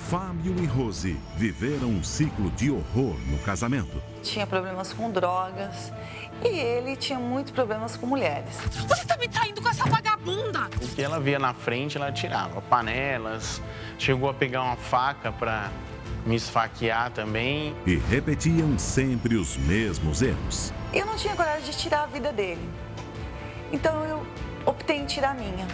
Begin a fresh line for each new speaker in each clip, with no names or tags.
Fábio e Rose viveram um ciclo de horror no casamento.
Tinha problemas com drogas e ele tinha muitos problemas com mulheres.
Você tá me traindo com essa vagabunda!
O que ela via na frente, ela tirava panelas, chegou a pegar uma faca para me esfaquear também.
E repetiam sempre os mesmos erros.
Eu não tinha coragem de tirar a vida dele. Então eu optei em tirar a minha.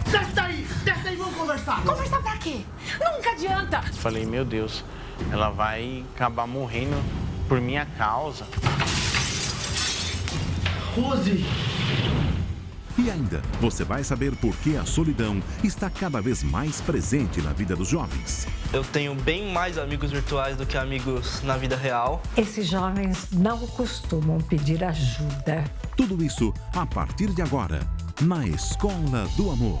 Desce aí, vamos conversar! Conversar pra quê? Nunca adianta!
Falei, meu Deus, ela vai acabar morrendo por minha causa.
Rose!
E ainda, você vai saber por que a solidão está cada vez mais presente na vida dos jovens.
Eu tenho bem mais amigos virtuais do que amigos na vida real.
Esses jovens não costumam pedir ajuda.
Tudo isso a partir de agora, na Escola do Amor.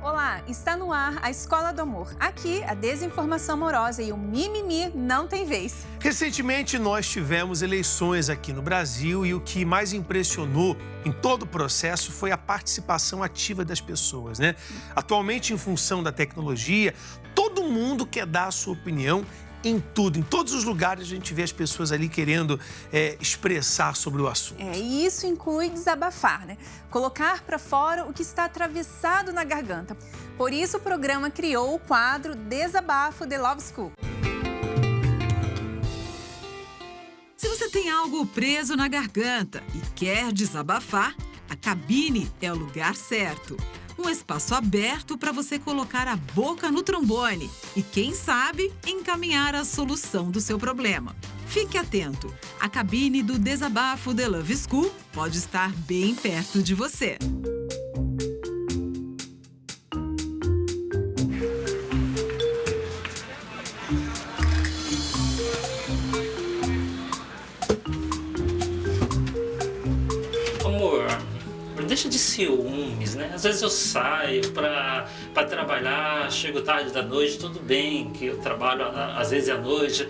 Olá, está no ar a Escola do Amor. Aqui, a desinformação amorosa e o mimimi não tem vez.
Recentemente, nós tivemos eleições aqui no Brasil e o que mais impressionou em todo o processo foi a participação ativa das pessoas, né? Atualmente, em função da tecnologia, todo mundo quer dar a sua opinião em tudo. Em todos os lugares a gente vê as pessoas ali querendo expressar sobre o assunto.
E isso inclui desabafar, né? Colocar para fora o que está atravessado na garganta. Por isso, o programa criou o quadro Desabafo The Love School.
Se você tem algo preso na garganta e quer desabafar, a cabine é o lugar certo. Um espaço aberto para você colocar a boca no trombone e, quem sabe, encaminhar a solução do seu problema. Fique atento, a cabine do Desabafo The Love School pode estar bem perto de você.
Deixa de ciúmes, né? Às vezes eu saio para trabalhar, chego tarde da noite, tudo bem que eu trabalho às vezes à noite,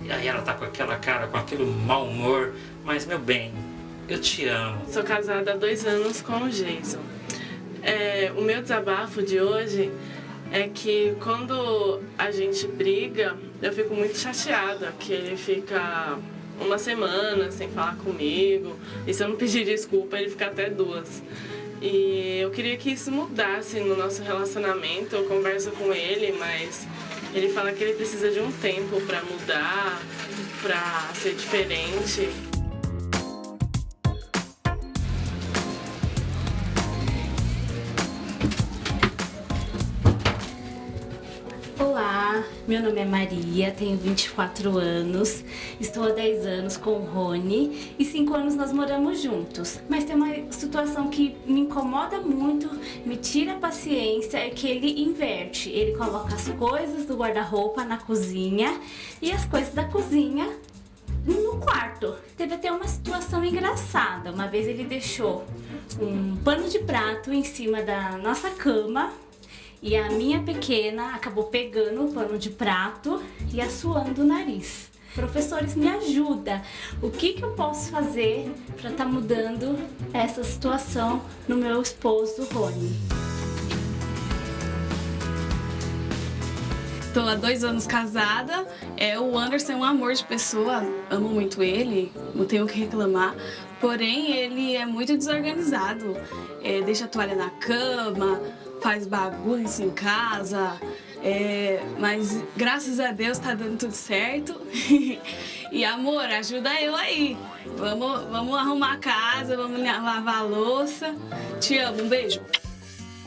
e aí ela tá com aquela cara, com aquele mau humor, mas meu bem, eu te amo.
Sou casada há 2 anos com o Jason. O meu desabafo de hoje é que quando a gente briga, eu fico muito chateada, que ele fica uma semana sem falar comigo, e se eu não pedir desculpa, ele fica até 2. E eu queria que isso mudasse no nosso relacionamento. Eu converso com ele, mas ele fala que ele precisa de um tempo para mudar, para ser diferente.
Olá, meu nome é Maria, tenho 24 anos, estou há 10 anos com o Rony e 5 anos nós moramos juntos. Mas tem uma situação que me incomoda muito, me tira a paciência, é que ele inverte. Ele coloca as coisas do guarda-roupa na cozinha e as coisas da cozinha no quarto. Teve até uma situação engraçada. Uma vez ele deixou um pano de prato em cima da nossa cama, e a minha pequena acabou pegando o pano de prato e assoando o nariz. Professores, me ajuda. O que eu posso fazer para estar mudando essa situação no meu esposo, Rony?
Estou há 2 anos casada. O Anderson é um amor de pessoa. Amo muito ele, não tenho o que reclamar. Porém, ele é muito desorganizado. Deixa a toalha na cama, faz bagunça em casa, mas graças a Deus tá dando tudo certo. E amor, ajuda eu aí. Vamos arrumar a casa, vamos lavar a louça. Te amo, um beijo.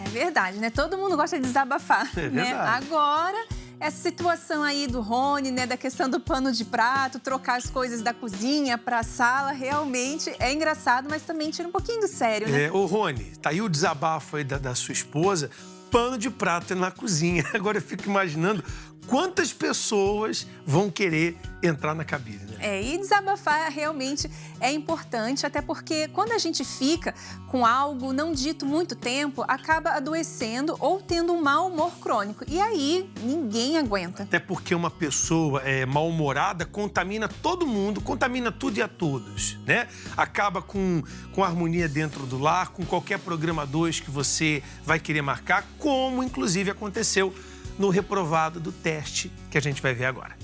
É verdade, né? Todo mundo gosta de desabafar, né? Agora, essa situação aí do Rony, né? Da questão do pano de prato, trocar as coisas da cozinha pra sala, realmente é engraçado, mas também tira um pouquinho do sério, né?
Ô, Rony, tá aí o desabafo aí da sua esposa, pano de prato na cozinha. Agora eu fico imaginando quantas pessoas vão querer entrar na cabine, né?
E desabafar realmente é importante, até porque quando a gente fica com algo não dito muito tempo, acaba adoecendo ou tendo um mau humor crônico. E aí, ninguém aguenta.
Até porque uma pessoa mal-humorada contamina todo mundo, contamina tudo e a todos, né? Acaba com a harmonia dentro do lar, com qualquer programa 2 que você vai querer marcar, como inclusive aconteceu no reprovado do teste que a gente vai ver agora.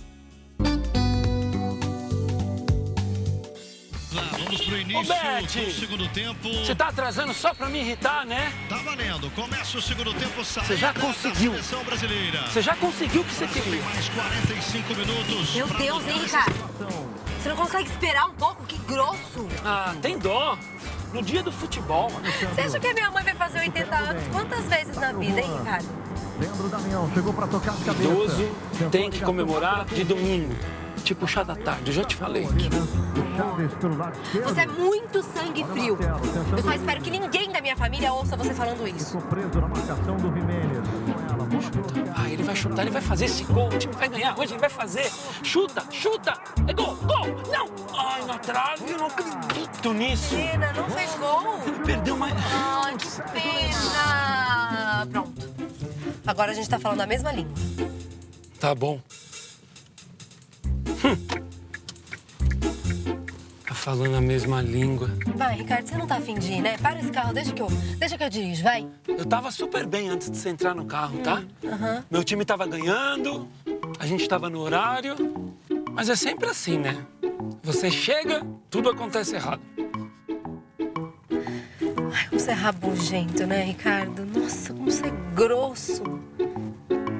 Vamos pro início do segundo tempo.
Você tá atrasando só pra me irritar, né?
Tá valendo. Começa o segundo tempo.
Você já conseguiu. Você já conseguiu o que você queria.
Mais 45 minutos.
Meu Deus, hein, Ricardo? Você não consegue esperar um pouco? Que grosso.
Ah, tem dó. No dia do futebol.
Você acha que a minha mãe vai fazer 80 anos quantas vezes na vida, hein, Ricardo?
Leandro Damião chegou pra tocar de cabeça.
Idoso tem que comemorar de domingo. Tipo chá da tarde, eu já te falei.
Você é muito sangue frio. Eu só espero que ninguém da minha família ouça você falando isso.
Ficou preso na marcação do Jimenez.
Ah, ele vai chutar, ele vai fazer esse gol. O time vai ganhar hoje, ele vai fazer. Chuta, chuta. É gol, gol. Não. Ai, na trave, eu não acredito nisso.
Pena, não fez gol?
Ele perdeu mais.
Ai, que pena. Pronto. Agora a gente tá falando a mesma língua.
Tá bom. Tá falando a mesma língua.
Vai, Ricardo, você não tá afim de ir, né? Para esse carro, deixa que eu dirijo, vai.
Eu tava super bem antes de você entrar no carro, tá? Meu time tava ganhando, a gente tava no horário, mas é sempre assim, né? Você chega, tudo acontece errado.
Ai, como você é rabugento, né, Ricardo? Nossa, como você é grosso.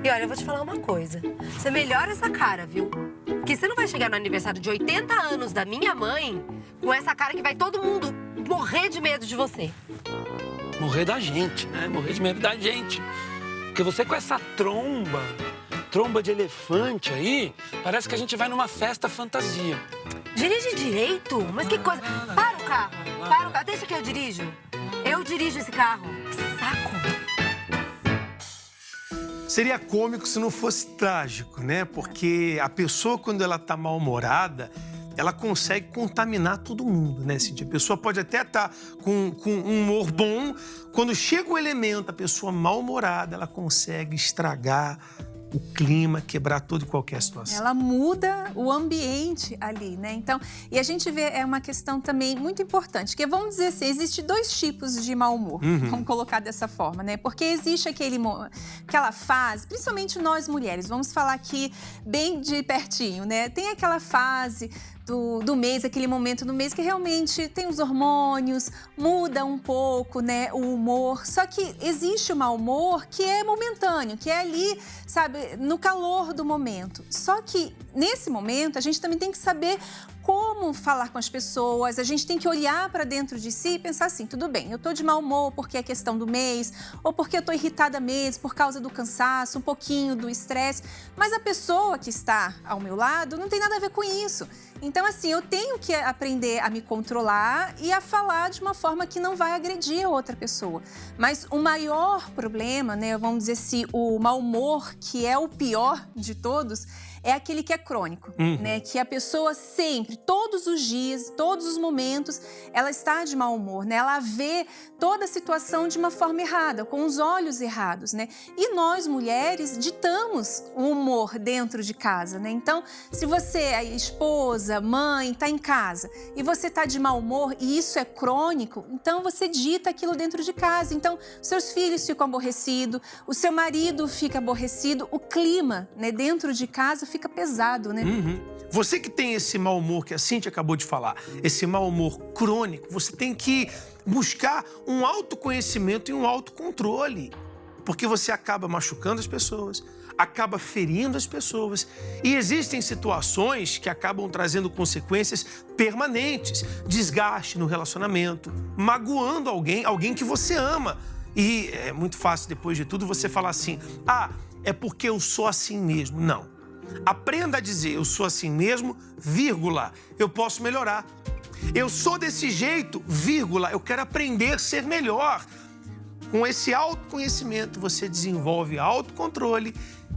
E olha, eu vou te falar uma coisa. Você melhora essa cara, viu? Porque você não vai chegar no aniversário de 80 anos da minha mãe com essa cara que vai todo mundo morrer de medo de você.
Morrer da gente, né? Morrer de medo da gente. Porque você com essa tromba de elefante aí, parece que a gente vai numa festa fantasia.
Dirige direito? Mas que coisa... Para o carro, deixa que eu dirijo. Eu dirijo esse carro. Que saco.
Seria cômico se não fosse trágico, né? Porque a pessoa, quando ela tá mal-humorada, ela consegue contaminar todo mundo, né, Cíntia? A pessoa pode até estar com um humor bom. Quando chega o elemento, a pessoa mal-humorada, ela consegue estragar o clima, quebrar toda e qualquer situação.
Ela muda o ambiente ali, né? Então, e a gente vê, é uma questão também muito importante, que vamos dizer assim, existe dois tipos de mau humor, vamos colocar dessa forma, né? Porque existe aquela fase, principalmente nós mulheres, vamos falar aqui bem de pertinho, né? Tem aquela fase do mês, aquele momento do mês que realmente tem os hormônios, muda um pouco, né, o humor. Só que existe o mau humor que é momentâneo, que é ali, sabe, no calor do momento. Só que nesse momento a gente também tem que saber como falar com as pessoas, a gente tem que olhar para dentro de si e pensar assim, tudo bem, eu tô de mau humor porque é questão do mês, ou porque eu tô irritada mesmo por causa do cansaço, um pouquinho do estresse, mas a pessoa que está ao meu lado não tem nada a ver com isso. Então, assim, eu tenho que aprender a me controlar e a falar de uma forma que não vai agredir a outra pessoa. Mas o maior problema, né, vamos dizer assim, o mau humor, que é o pior de todos, é aquele que é crônico, né? Que a pessoa sempre, todos os dias, todos os momentos, ela está de mau humor, né? Ela vê toda a situação de uma forma errada, com os olhos errados, né? E nós, mulheres, ditamos o humor dentro de casa, né? Então, se você é esposa, mãe, está em casa e você está de mau humor e isso é crônico, então você dita aquilo dentro de casa. Então, seus filhos ficam aborrecidos, o seu marido fica aborrecido, o clima, né, dentro de casa fica pesado, né?
Você que tem esse mau humor que a Cíntia acabou de falar, esse mau humor crônico, você tem que buscar um autoconhecimento e um autocontrole. Porque você acaba machucando as pessoas, acaba ferindo as pessoas. E existem situações que acabam trazendo consequências permanentes. Desgaste no relacionamento, magoando alguém que você ama. E é muito fácil, depois de tudo, você falar assim, é porque eu sou assim mesmo. Não. Aprenda a dizer, eu sou assim mesmo, vírgula, eu posso melhorar. Eu sou desse jeito, vírgula, eu quero aprender a ser melhor. Com esse autoconhecimento, você desenvolve autocontrole,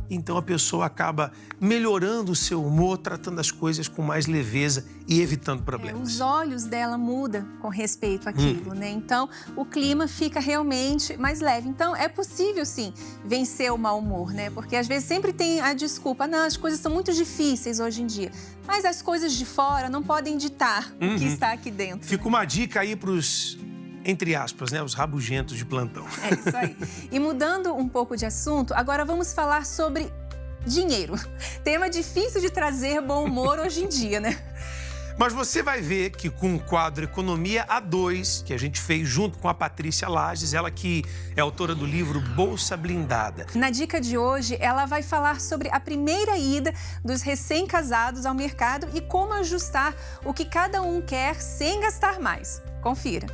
então a pessoa acaba melhorando o seu humor, tratando as coisas com mais leveza e evitando problemas.
Os olhos dela mudam com respeito àquilo, né? Então, o clima fica realmente mais leve. Então, é possível, sim, vencer o mau humor, né? Porque, às vezes, sempre tem a desculpa. Não, as coisas são muito difíceis hoje em dia. Mas as coisas de fora não podem ditar o que está aqui dentro.
Fica uma dica aí para os entre aspas, né, os rabugentos de plantão.
É isso aí. E mudando um pouco de assunto, agora vamos falar sobre dinheiro. Tema difícil de trazer bom humor hoje em dia, né?
Mas você vai ver que com o quadro Economia A2, que a gente fez junto com a Patrícia Lages, ela que é autora do livro Bolsa Blindada.
Na dica de hoje, ela vai falar sobre a primeira ida dos recém-casados ao mercado e como ajustar o que cada um quer sem gastar mais. Confira.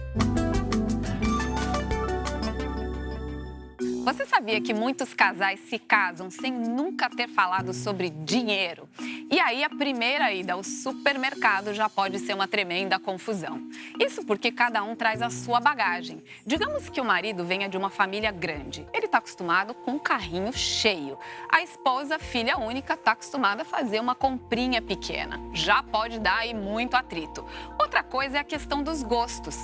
Você sabia que muitos casais se casam sem nunca ter falado sobre dinheiro? E aí a primeira ida ao supermercado já pode ser uma tremenda confusão. Isso porque cada um traz a sua bagagem. Digamos que o marido venha de uma família grande. Ele está acostumado com um carrinho cheio. A esposa, filha única, está acostumada a fazer uma comprinha pequena. Já pode dar aí muito atrito. Outra coisa é a questão dos gostos.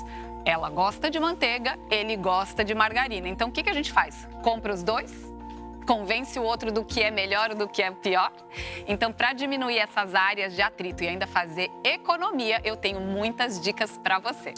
Ela gosta de manteiga, ele gosta de margarina. Então, o que a gente faz? Compra os dois? Convence o outro do que é melhor ou do que é pior? Então, para diminuir essas áreas de atrito e ainda fazer economia, eu tenho muitas dicas para você.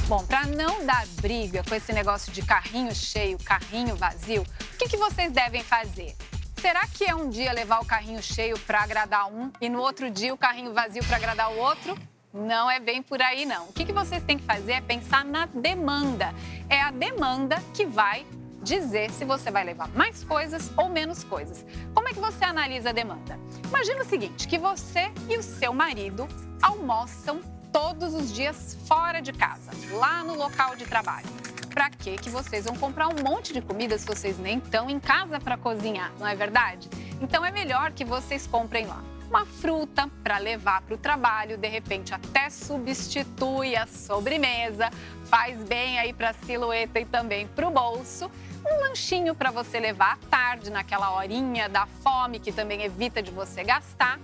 Bom, para não dar briga com esse negócio de carrinho cheio, carrinho vazio, o que vocês devem fazer? Será que é um dia levar o carrinho cheio para agradar um e no outro dia o carrinho vazio para agradar o outro? Não é bem por aí, não. O que vocês têm que fazer é pensar na demanda. É a demanda que vai dizer se você vai levar mais coisas ou menos coisas. Como é que você analisa a demanda? Imagina o seguinte, que você e o seu marido almoçam todos os dias fora de casa, lá no local de trabalho. Para que vocês vão comprar um monte de comida se vocês nem estão em casa para cozinhar, não é verdade? Então é melhor que vocês comprem lá uma fruta para levar para o trabalho, de repente até substitui a sobremesa, faz bem aí para a silhueta e também para o bolso. Um lanchinho para você levar à tarde, naquela horinha da fome, que também evita de você gastar.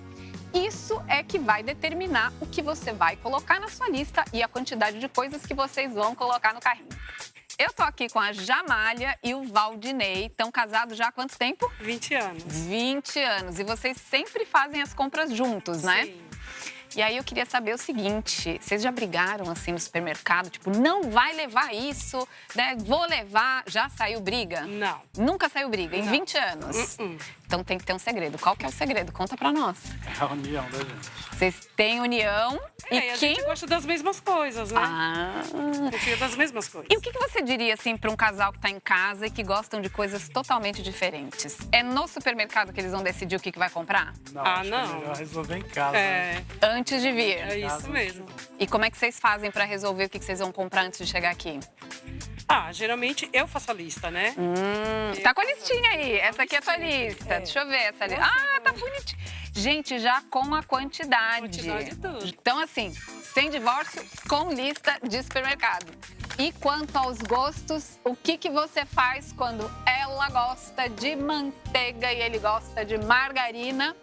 Isso é que vai determinar o que você vai colocar na sua lista e a quantidade de coisas que vocês vão colocar no carrinho. Eu tô aqui com a Jamália e o Valdinei. Estão casados já há quanto tempo?
20 anos.
20 anos. E vocês sempre fazem as compras juntos, né?
Sim.
E aí eu queria saber o seguinte, vocês já brigaram assim no supermercado? Tipo, não vai levar isso, né? Vou levar. Já saiu briga?
Não.
Nunca saiu briga? Em 20 anos? Então tem que ter um segredo. Qual que é o segredo? Conta pra nós.
É a união da gente.
Vocês têm união e
a gente gosta das mesmas coisas, né? Confia das mesmas coisas.
E o que você diria, assim, para um casal que tá em casa e que gostam de coisas totalmente diferentes? É no supermercado que eles vão decidir o que vai comprar?
Não,
não.
É melhor resolver em casa.
Antes de vir?
É isso mesmo.
E como é que vocês fazem para resolver o que vocês vão comprar antes de chegar aqui?
Geralmente eu faço a lista, né?
Tá com a listinha aí. Essa aqui é a tua lista. Deixa eu ver essa lista. Tá bonitinho. Gente, já com a quantidade.
Tudo.
Então, assim, sem divórcio, com lista de supermercado. E quanto aos gostos, o que você faz quando ela gosta de manteiga e ele gosta de margarina?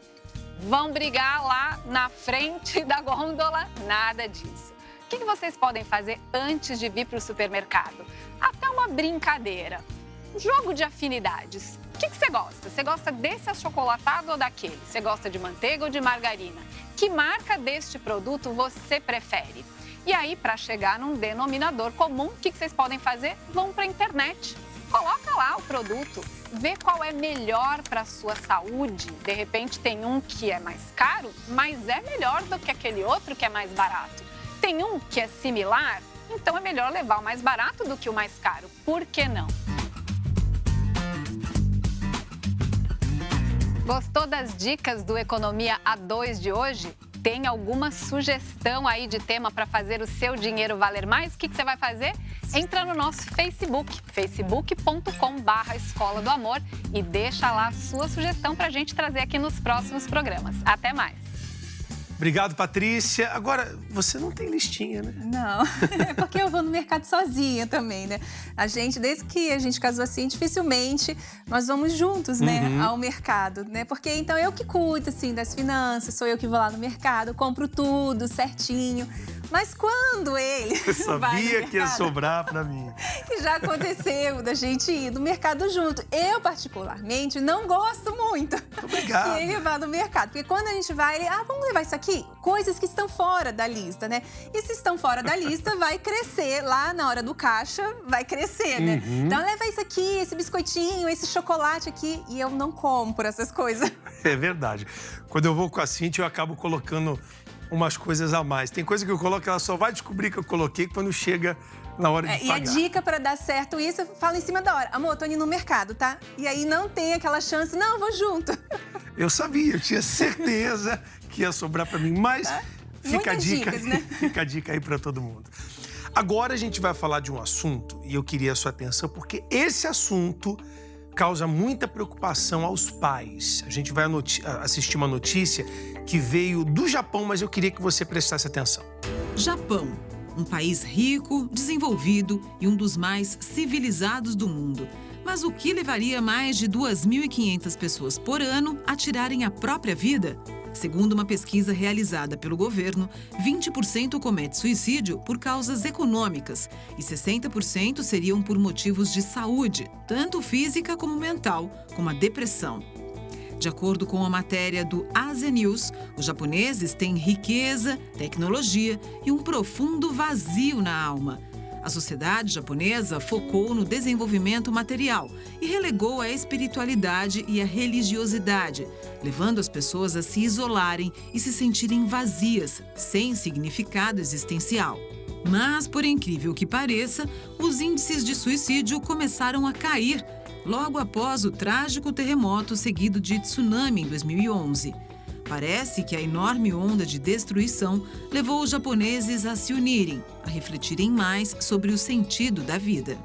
Vão brigar lá na frente da gôndola? Nada disso. O que vocês podem fazer antes de vir para o supermercado? Até uma brincadeira. Jogo de afinidades. O que você gosta? Você gosta desse achocolatado ou daquele? Você gosta de manteiga ou de margarina? Que marca deste produto você prefere? E aí, para chegar num denominador comum, o que vocês podem fazer? Vão para a internet. Coloca lá o produto, vê qual é melhor para a sua saúde. De repente tem um que é mais caro, mas é melhor do que aquele outro que é mais barato. Tem um que é similar, então é melhor levar o mais barato do que o mais caro. Por que não? Gostou das dicas do Economia A2 de hoje? Tem alguma sugestão aí de tema para fazer o seu dinheiro valer mais? O que você vai fazer? Entra no nosso Facebook, facebook.com/Escola do Amor e deixa lá a sua sugestão para a gente trazer aqui nos próximos programas. Até mais!
Obrigado, Patrícia. Agora, você não tem listinha, né?
Não, é porque eu vou no mercado sozinha também, né? A gente, desde que a gente casou assim, dificilmente nós vamos juntos, né, ao mercado, né? Porque então eu que cuido, assim, das finanças, sou eu que vou lá no mercado, compro tudo certinho. Mas quando ele
Eu sabia que ia sobrar pra mim.
que já aconteceu da gente ir no mercado junto. Eu, particularmente, não gosto muito
Obrigado.
de ele vá no mercado. Porque quando a gente vai, ele, vamos levar isso aqui? Coisas que estão fora da lista, né? E se estão fora da lista, vai crescer. Lá na hora do caixa, vai crescer, né? Então, leva isso aqui, esse biscoitinho, esse chocolate aqui. E eu não compro essas coisas.
É verdade. Quando eu vou com a Cíntia, eu acabo colocando umas coisas a mais. Tem coisa que eu coloco, ela só vai descobrir que eu coloquei quando chega na hora de pagar.
E a dica pra dar certo isso, eu falo em cima da hora. Amor, tô indo no mercado, tá? E aí não tem aquela chance, não, eu vou junto.
Eu sabia, eu tinha certeza que ia sobrar pra mim, mas fica a dica,
dicas, né?
Fica a dica aí pra todo mundo. Agora a gente vai falar de um assunto, e eu queria a sua atenção, porque esse assunto causa muita preocupação aos pais. A gente vai assistir uma notícia que veio do Japão, mas eu queria que você prestasse atenção.
Japão, um país rico, desenvolvido e um dos mais civilizados do mundo. Mas o que levaria mais de 2.500 pessoas por ano a tirarem a própria vida? Segundo uma pesquisa realizada pelo governo, 20% comete suicídio por causas econômicas e 60% seriam por motivos de saúde, tanto física como mental, como a depressão. De acordo com a matéria do Asia News, os japoneses têm riqueza, tecnologia e um profundo vazio na alma. A sociedade japonesa focou no desenvolvimento material e relegou a espiritualidade e a religiosidade, levando as pessoas a se isolarem e se sentirem vazias, sem significado existencial. Mas, por incrível que pareça, os índices de suicídio começaram a cair logo após o trágico terremoto seguido de tsunami em 2011. Parece que a enorme onda de destruição levou os japoneses a se unirem, a refletirem mais sobre o sentido da vida.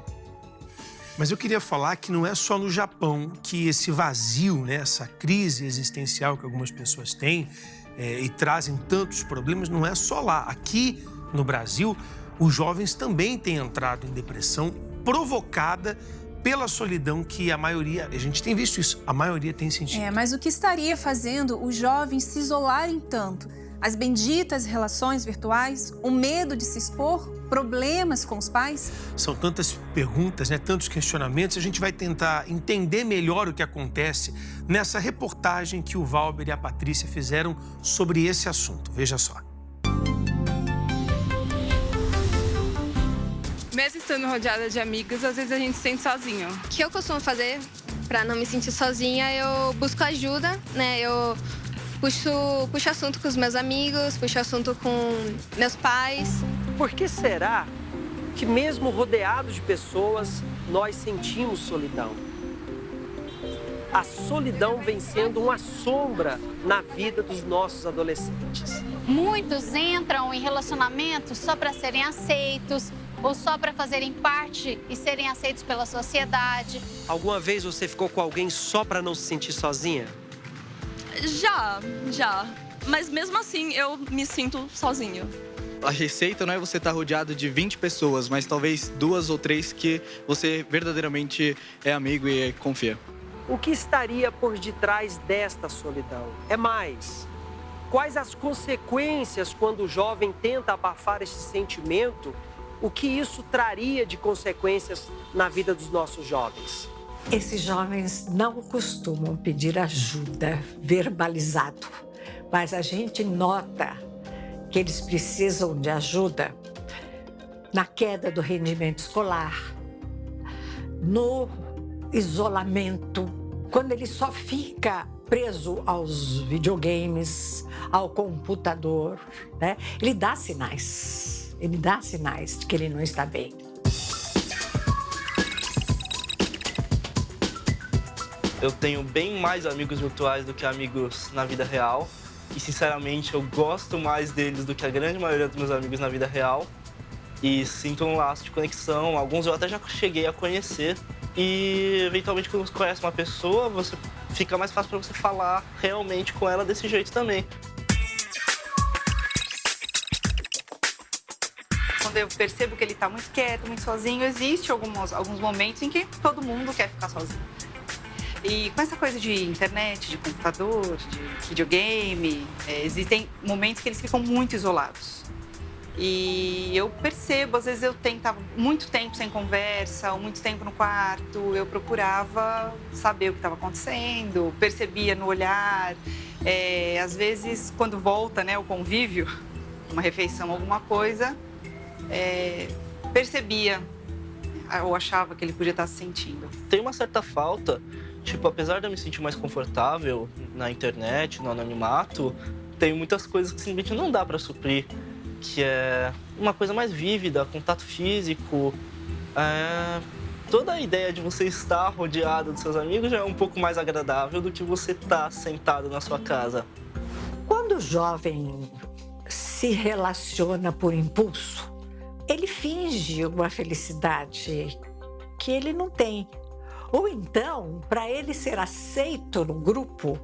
Mas eu queria falar que não é só no Japão que esse vazio, né, essa crise existencial que algumas pessoas têm e trazem tantos problemas, não é só lá. Aqui no Brasil, os jovens também têm entrado em depressão provocada pela solidão que a maioria, a gente tem visto isso, a maioria tem sentido.
Mas o que estaria fazendo os jovens se isolarem tanto? As benditas relações virtuais? O medo de se expor? Problemas com os pais?
São tantas perguntas, né, tantos questionamentos, a gente vai tentar entender melhor o que acontece nessa reportagem que o Valber e a Patrícia fizeram sobre esse assunto. Veja só.
Mesmo estando rodeada de amigos, às vezes a gente se sente sozinho.
O que eu costumo fazer para não me sentir sozinha, eu busco ajuda, né? Eu puxo assunto com os meus amigos, puxo assunto com meus pais.
Por que será que mesmo rodeados de pessoas, nós sentimos solidão? A solidão vem sendo uma sombra na vida dos nossos adolescentes.
Muitos entram em relacionamentos só para serem aceitos, ou só para fazerem parte e serem aceitos pela sociedade.
Alguma vez você ficou com alguém só para não se sentir sozinha?
Já. Mas mesmo assim, eu me sinto sozinho.
A receita não é você estar rodeado de 20 pessoas, mas talvez 2 ou 3 que você verdadeiramente é amigo e confia.
O que estaria por detrás desta solidão? É mais, quais as consequências quando o jovem tenta abafar esse sentimento? O que isso traria de consequências na vida dos nossos jovens?
Esses jovens não costumam pedir ajuda verbalizado, mas a gente nota que eles precisam de ajuda na queda do rendimento escolar, no isolamento, quando ele só fica preso aos videogames, ao computador, né? Ele dá sinais de que ele não está bem.
Eu tenho bem mais amigos virtuais do que amigos na vida real. E, sinceramente, eu gosto mais deles do que a grande maioria dos meus amigos na vida real. E sinto um laço de conexão. Alguns eu até já cheguei a conhecer. E, eventualmente, quando você conhece uma pessoa, fica mais fácil para você falar realmente com ela desse jeito também.
Quando eu percebo que ele está muito quieto, muito sozinho, existe alguns momentos em que todo mundo quer ficar sozinho. E com essa coisa de internet, de computador, de videogame, existem momentos que eles ficam muito isolados. E eu percebo, às vezes eu tava muito tempo sem conversa, ou muito tempo no quarto, eu procurava saber o que estava acontecendo, percebia no olhar. Às vezes, quando volta, né, o convívio, uma refeição, alguma coisa, percebia ou achava que ele podia estar se sentindo.
Tem uma certa falta, tipo, apesar de eu me sentir mais confortável na internet, no anonimato, tem muitas coisas que simplesmente não dá para suprir, que é uma coisa mais vívida, contato físico. Toda a ideia de você estar rodeado dos seus amigos já é um pouco mais agradável do que você estar sentado na sua casa.
Quando o jovem se relaciona por impulso, ele finge uma felicidade que ele não tem. Ou então, para ele ser aceito no grupo,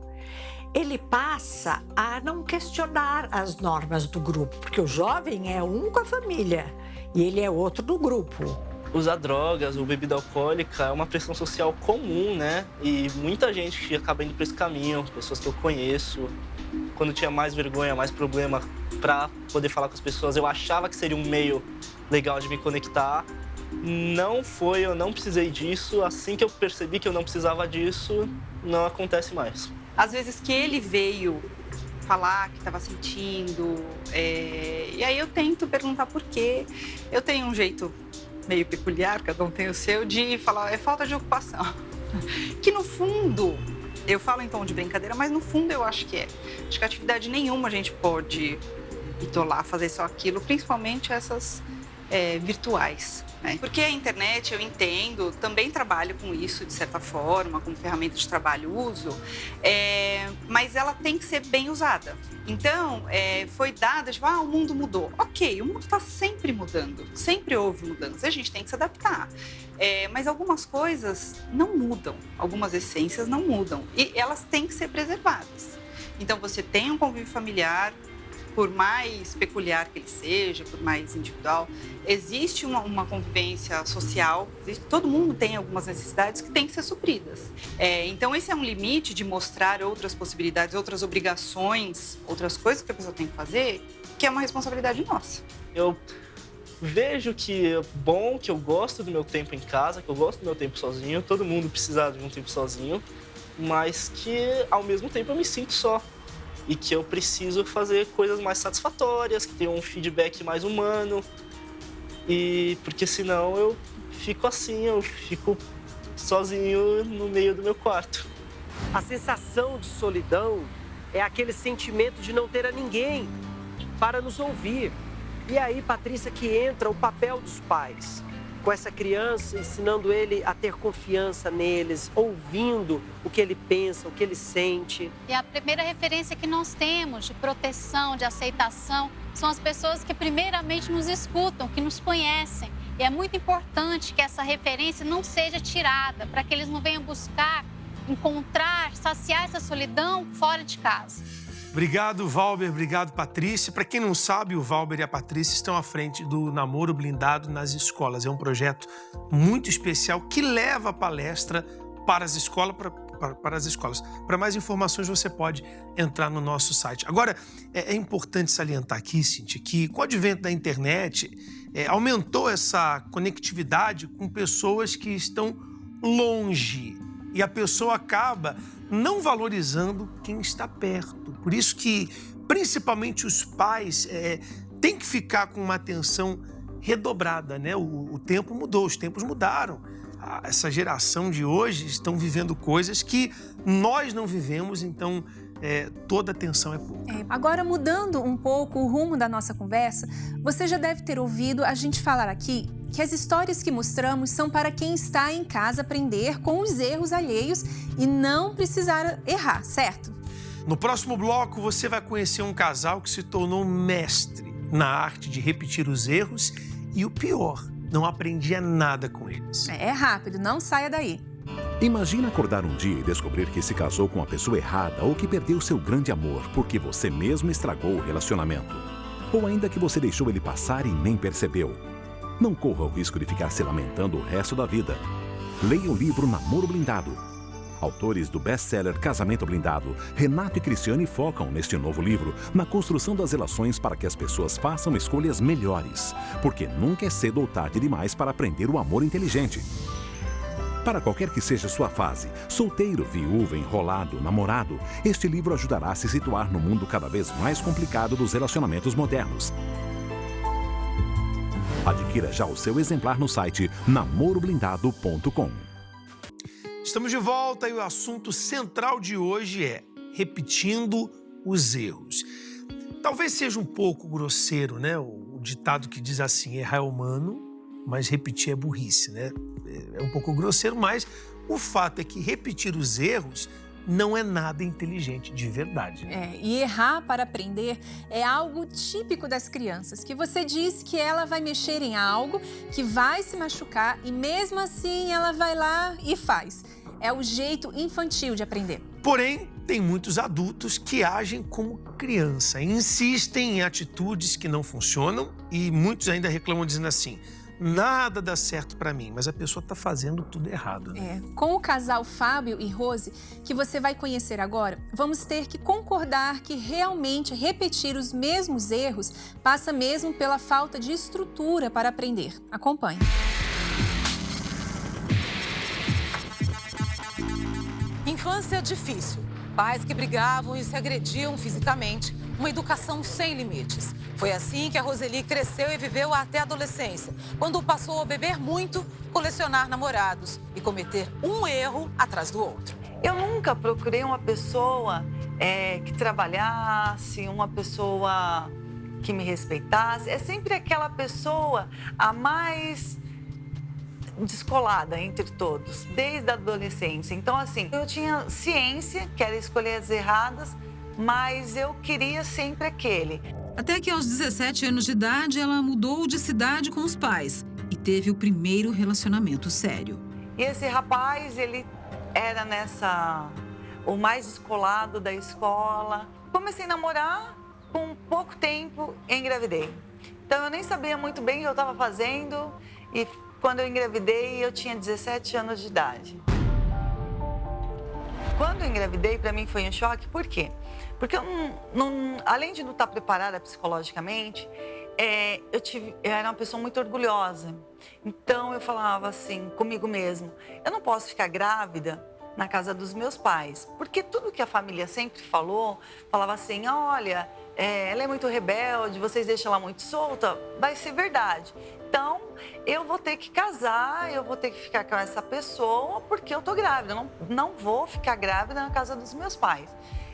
ele passa a não questionar as normas do grupo, porque o jovem é um com a família e ele é outro do grupo.
Usar drogas ou bebida alcoólica é uma pressão social comum, né? E muita gente acaba indo por esse caminho, pessoas que eu conheço. Quando tinha mais vergonha, mais problema para poder falar com as pessoas, eu achava que seria um meio legal de me conectar. Não foi, eu não precisei disso. Assim que eu percebi que eu não precisava disso, não acontece mais.
Às vezes que ele veio falar que estava sentindo, e aí eu tento perguntar por quê. Eu tenho um jeito meio peculiar, cada um tem o seu, de falar, é falta de ocupação. Que no fundo, eu falo em tom de brincadeira, mas no fundo eu acho que é. Acho que atividade nenhuma a gente pode itolar, fazer só aquilo, principalmente essas virtuais. Porque a internet, eu entendo, também trabalho com isso de certa forma, como ferramenta de trabalho uso, mas ela tem que ser bem usada. Então, foi dada, tipo, o mundo mudou. Ok, o mundo está sempre mudando, sempre houve mudança, a gente tem que se adaptar. Mas algumas coisas não mudam, algumas essências não mudam e elas têm que ser preservadas. Então, você tem um convívio familiar, por mais peculiar que ele seja, por mais individual, existe uma convivência social, todo mundo tem algumas necessidades que têm que ser supridas. Então, esse é um limite de mostrar outras possibilidades, outras obrigações, outras coisas que a pessoa tem que fazer, que é uma responsabilidade nossa.
Eu vejo que é bom, que eu gosto do meu tempo em casa, que eu gosto do meu tempo sozinho, todo mundo precisa de um tempo sozinho, mas que, ao mesmo tempo, eu me sinto só. E que eu preciso fazer coisas mais satisfatórias, que tenham um feedback mais humano. E porque senão eu fico assim, eu fico sozinho no meio do meu quarto.
A sensação de solidão é aquele sentimento de não ter a ninguém para nos ouvir. E aí, Patrícia, que entra o papel dos pais. Com essa criança, ensinando ele a ter confiança neles, ouvindo o que ele pensa, o que ele sente.
E a primeira referência que nós temos de proteção, de aceitação, são as pessoas que primeiramente nos escutam, que nos conhecem. E é muito importante que essa referência não seja tirada, para que eles não venham buscar, encontrar, saciar essa solidão fora de casa.
Obrigado, Valber. Obrigado, Patrícia. Para quem não sabe, o Valber e a Patrícia estão à frente do Namoro Blindado nas escolas. É um projeto muito especial que leva a palestra para as escolas, para as escolas. Para mais informações, você pode entrar no nosso site. Agora, é importante salientar aqui, Cíntia, que com o advento da internet, aumentou essa conectividade com pessoas que estão longe. E a pessoa acaba não valorizando quem está perto. Por isso que, principalmente os pais, têm que ficar com uma atenção redobrada, né? O tempo mudou, os tempos mudaram. Essa geração de hoje estão vivendo coisas que nós não vivemos, então toda atenção é pouca.
Agora, mudando um pouco o rumo da nossa conversa, você já deve ter ouvido a gente falar aqui que as histórias que mostramos são para quem está em casa aprender com os erros alheios e não precisar errar, certo?
No próximo bloco, você vai conhecer um casal que se tornou mestre na arte de repetir os erros e o pior, não aprendia nada com eles.
É rápido, não saia daí.
Imagina acordar um dia e descobrir que se casou com a pessoa errada ou que perdeu seu grande amor porque você mesmo estragou o relacionamento. Ou ainda que você deixou ele passar e nem percebeu. Não corra o risco de ficar se lamentando o resto da vida. Leia o livro Namoro Blindado. Autores do best-seller Casamento Blindado, Renato e Cristiane focam neste novo livro na construção das relações para que as pessoas façam escolhas melhores, porque nunca é cedo ou tarde demais para aprender o amor inteligente. Para qualquer que seja sua fase, solteiro, viúva, enrolado, namorado, este livro ajudará a se situar no mundo cada vez mais complicado dos relacionamentos modernos. Adquira já o seu exemplar no site namoroblindado.com.
Estamos de volta e o assunto central de hoje é repetindo os erros. Talvez seja um pouco grosseiro, né? O ditado que diz assim, errar é humano, mas repetir é burrice, né? É um pouco grosseiro, mas o fato é que repetir os erros não é nada inteligente de verdade.
E errar para aprender é algo típico das crianças, que você diz que ela vai mexer em algo, que vai se machucar e mesmo assim ela vai lá e faz. É o jeito infantil de aprender.
Porém, tem muitos adultos que agem como criança, insistem em atitudes que não funcionam e muitos ainda reclamam dizendo assim, nada dá certo para mim, mas a pessoa está fazendo tudo errado. Né?
Com o casal Fábio e Rose, que você vai conhecer agora, vamos ter que concordar que realmente repetir os mesmos erros passa mesmo pela falta de estrutura para aprender. Acompanhe.
Infância difícil. Pais que brigavam e se agrediam fisicamente. Uma educação sem limites. Foi assim que a Roseli cresceu e viveu até a adolescência, quando passou a beber muito, colecionar namorados e cometer um erro atrás do outro.
Eu nunca procurei uma pessoa que trabalhasse, uma pessoa que me respeitasse. É sempre aquela pessoa a mais descolada entre todos, desde a adolescência. Então, assim, eu tinha ciência que era escolher as erradas, mas eu queria sempre aquele.
Até que aos 17 anos de idade, ela mudou de cidade com os pais e teve o primeiro relacionamento sério.
E esse rapaz, ele era o mais descolado da escola. Comecei a namorar, com pouco tempo engravidei. Então eu nem sabia muito bem o que eu estava fazendo e quando eu engravidei eu tinha 17 anos de idade. Quando eu engravidei, para mim foi um choque, por quê? Porque além de não estar preparada psicologicamente, eu era uma pessoa muito orgulhosa. Então eu falava assim, comigo mesmo, eu não posso ficar grávida na casa dos meus pais. Porque tudo que a família sempre falava assim, olha, ela é muito rebelde, vocês deixam ela muito solta, vai ser verdade. Então, eu vou ter que casar, eu vou ter que ficar com essa pessoa porque eu tô grávida. Eu não vou ficar grávida na casa dos meus pais.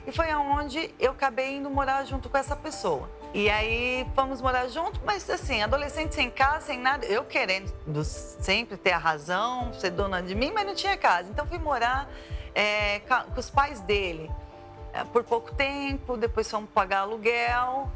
E foi aonde eu acabei indo morar junto com essa pessoa. E aí, fomos morar junto, mas assim, adolescente sem casa, sem nada. Eu querendo sempre ter a razão, ser dona de mim, mas não tinha casa. Então, fui morar com os pais dele por pouco tempo, depois fomos pagar aluguel.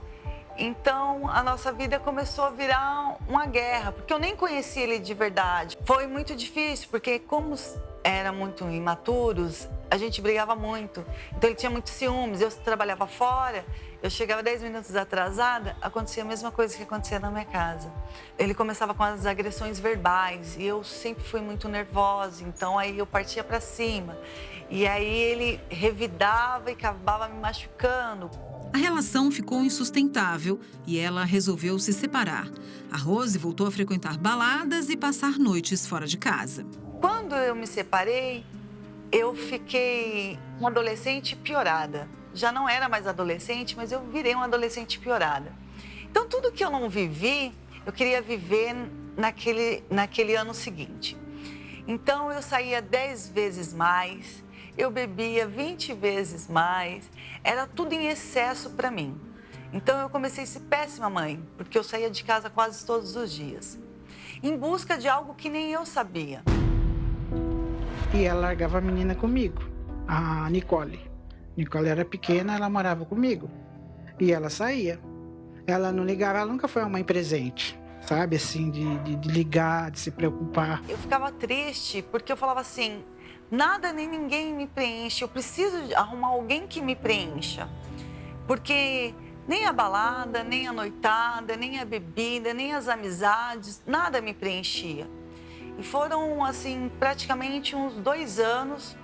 Então, a nossa vida começou a virar uma guerra, porque eu nem conhecia ele de verdade. Foi muito difícil, porque como eram muito imaturos, a gente brigava muito. Então, ele tinha muitos ciúmes, eu trabalhava fora, eu chegava 10 minutos atrasada, acontecia a mesma coisa que acontecia na minha casa. Ele começava com as agressões verbais, e eu sempre fui muito nervosa, então aí eu partia para cima. E aí ele revidava e acabava me machucando.
A relação ficou insustentável e ela resolveu se separar. A Rose voltou a frequentar baladas e passar noites fora de casa.
Quando eu me separei, eu fiquei uma adolescente piorada. Já não era mais adolescente, mas eu virei uma adolescente piorada. Então, tudo que eu não vivi, eu queria viver naquele ano seguinte. Então, eu saía 10 vezes mais, eu bebia 20 vezes mais, era tudo em excesso para mim. Então eu comecei a ser péssima mãe, porque eu saía de casa quase todos os dias, em busca de algo que nem eu sabia.
E ela largava a menina comigo, a Nicole. Nicole era pequena, ela morava comigo. E ela saía. Ela não ligava, ela nunca foi uma mãe presente, sabe? Assim, de ligar, de se preocupar.
Eu ficava triste, porque eu falava assim, nada nem ninguém me preenche, eu preciso arrumar alguém que me preencha. Porque nem a balada, nem a noitada, nem a bebida, nem as amizades, nada me preenchia. E foram, assim, praticamente uns 2 anos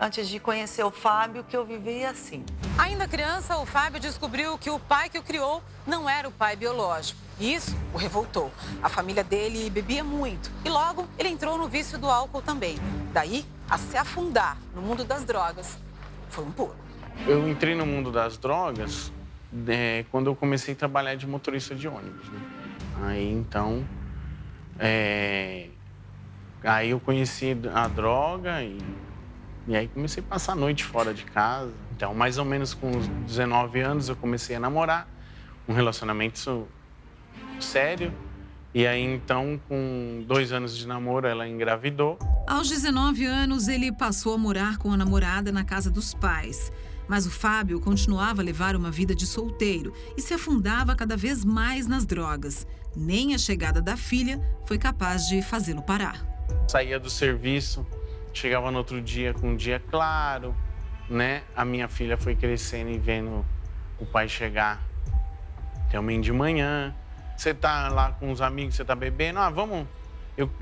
antes de conhecer o Fábio, que eu vivia assim.
Ainda criança, o Fábio descobriu que o pai que o criou não era o pai biológico. E isso o revoltou. A família dele bebia muito e logo ele entrou no vício do álcool também. Daí, a se afundar no mundo das drogas, foi um pulo.
Eu entrei no mundo das drogas quando eu comecei a trabalhar de motorista de ônibus, né? Aí, então, aí eu conheci a droga e aí comecei a passar a noite fora de casa. Então, mais ou menos com uns 19 anos, eu comecei a namorar, um relacionamento sério. E aí, então, com 2 anos de namoro, ela engravidou.
Aos 19 anos, ele passou a morar com a namorada na casa dos pais. Mas o Fábio continuava a levar uma vida de solteiro e se afundava cada vez mais nas drogas. Nem a chegada da filha foi capaz de fazê-lo parar.
Saía do serviço, chegava no outro dia com um dia claro, né? A minha filha foi crescendo e vendo o pai chegar também de manhã. Você tá lá com os amigos, você tá bebendo, vamos...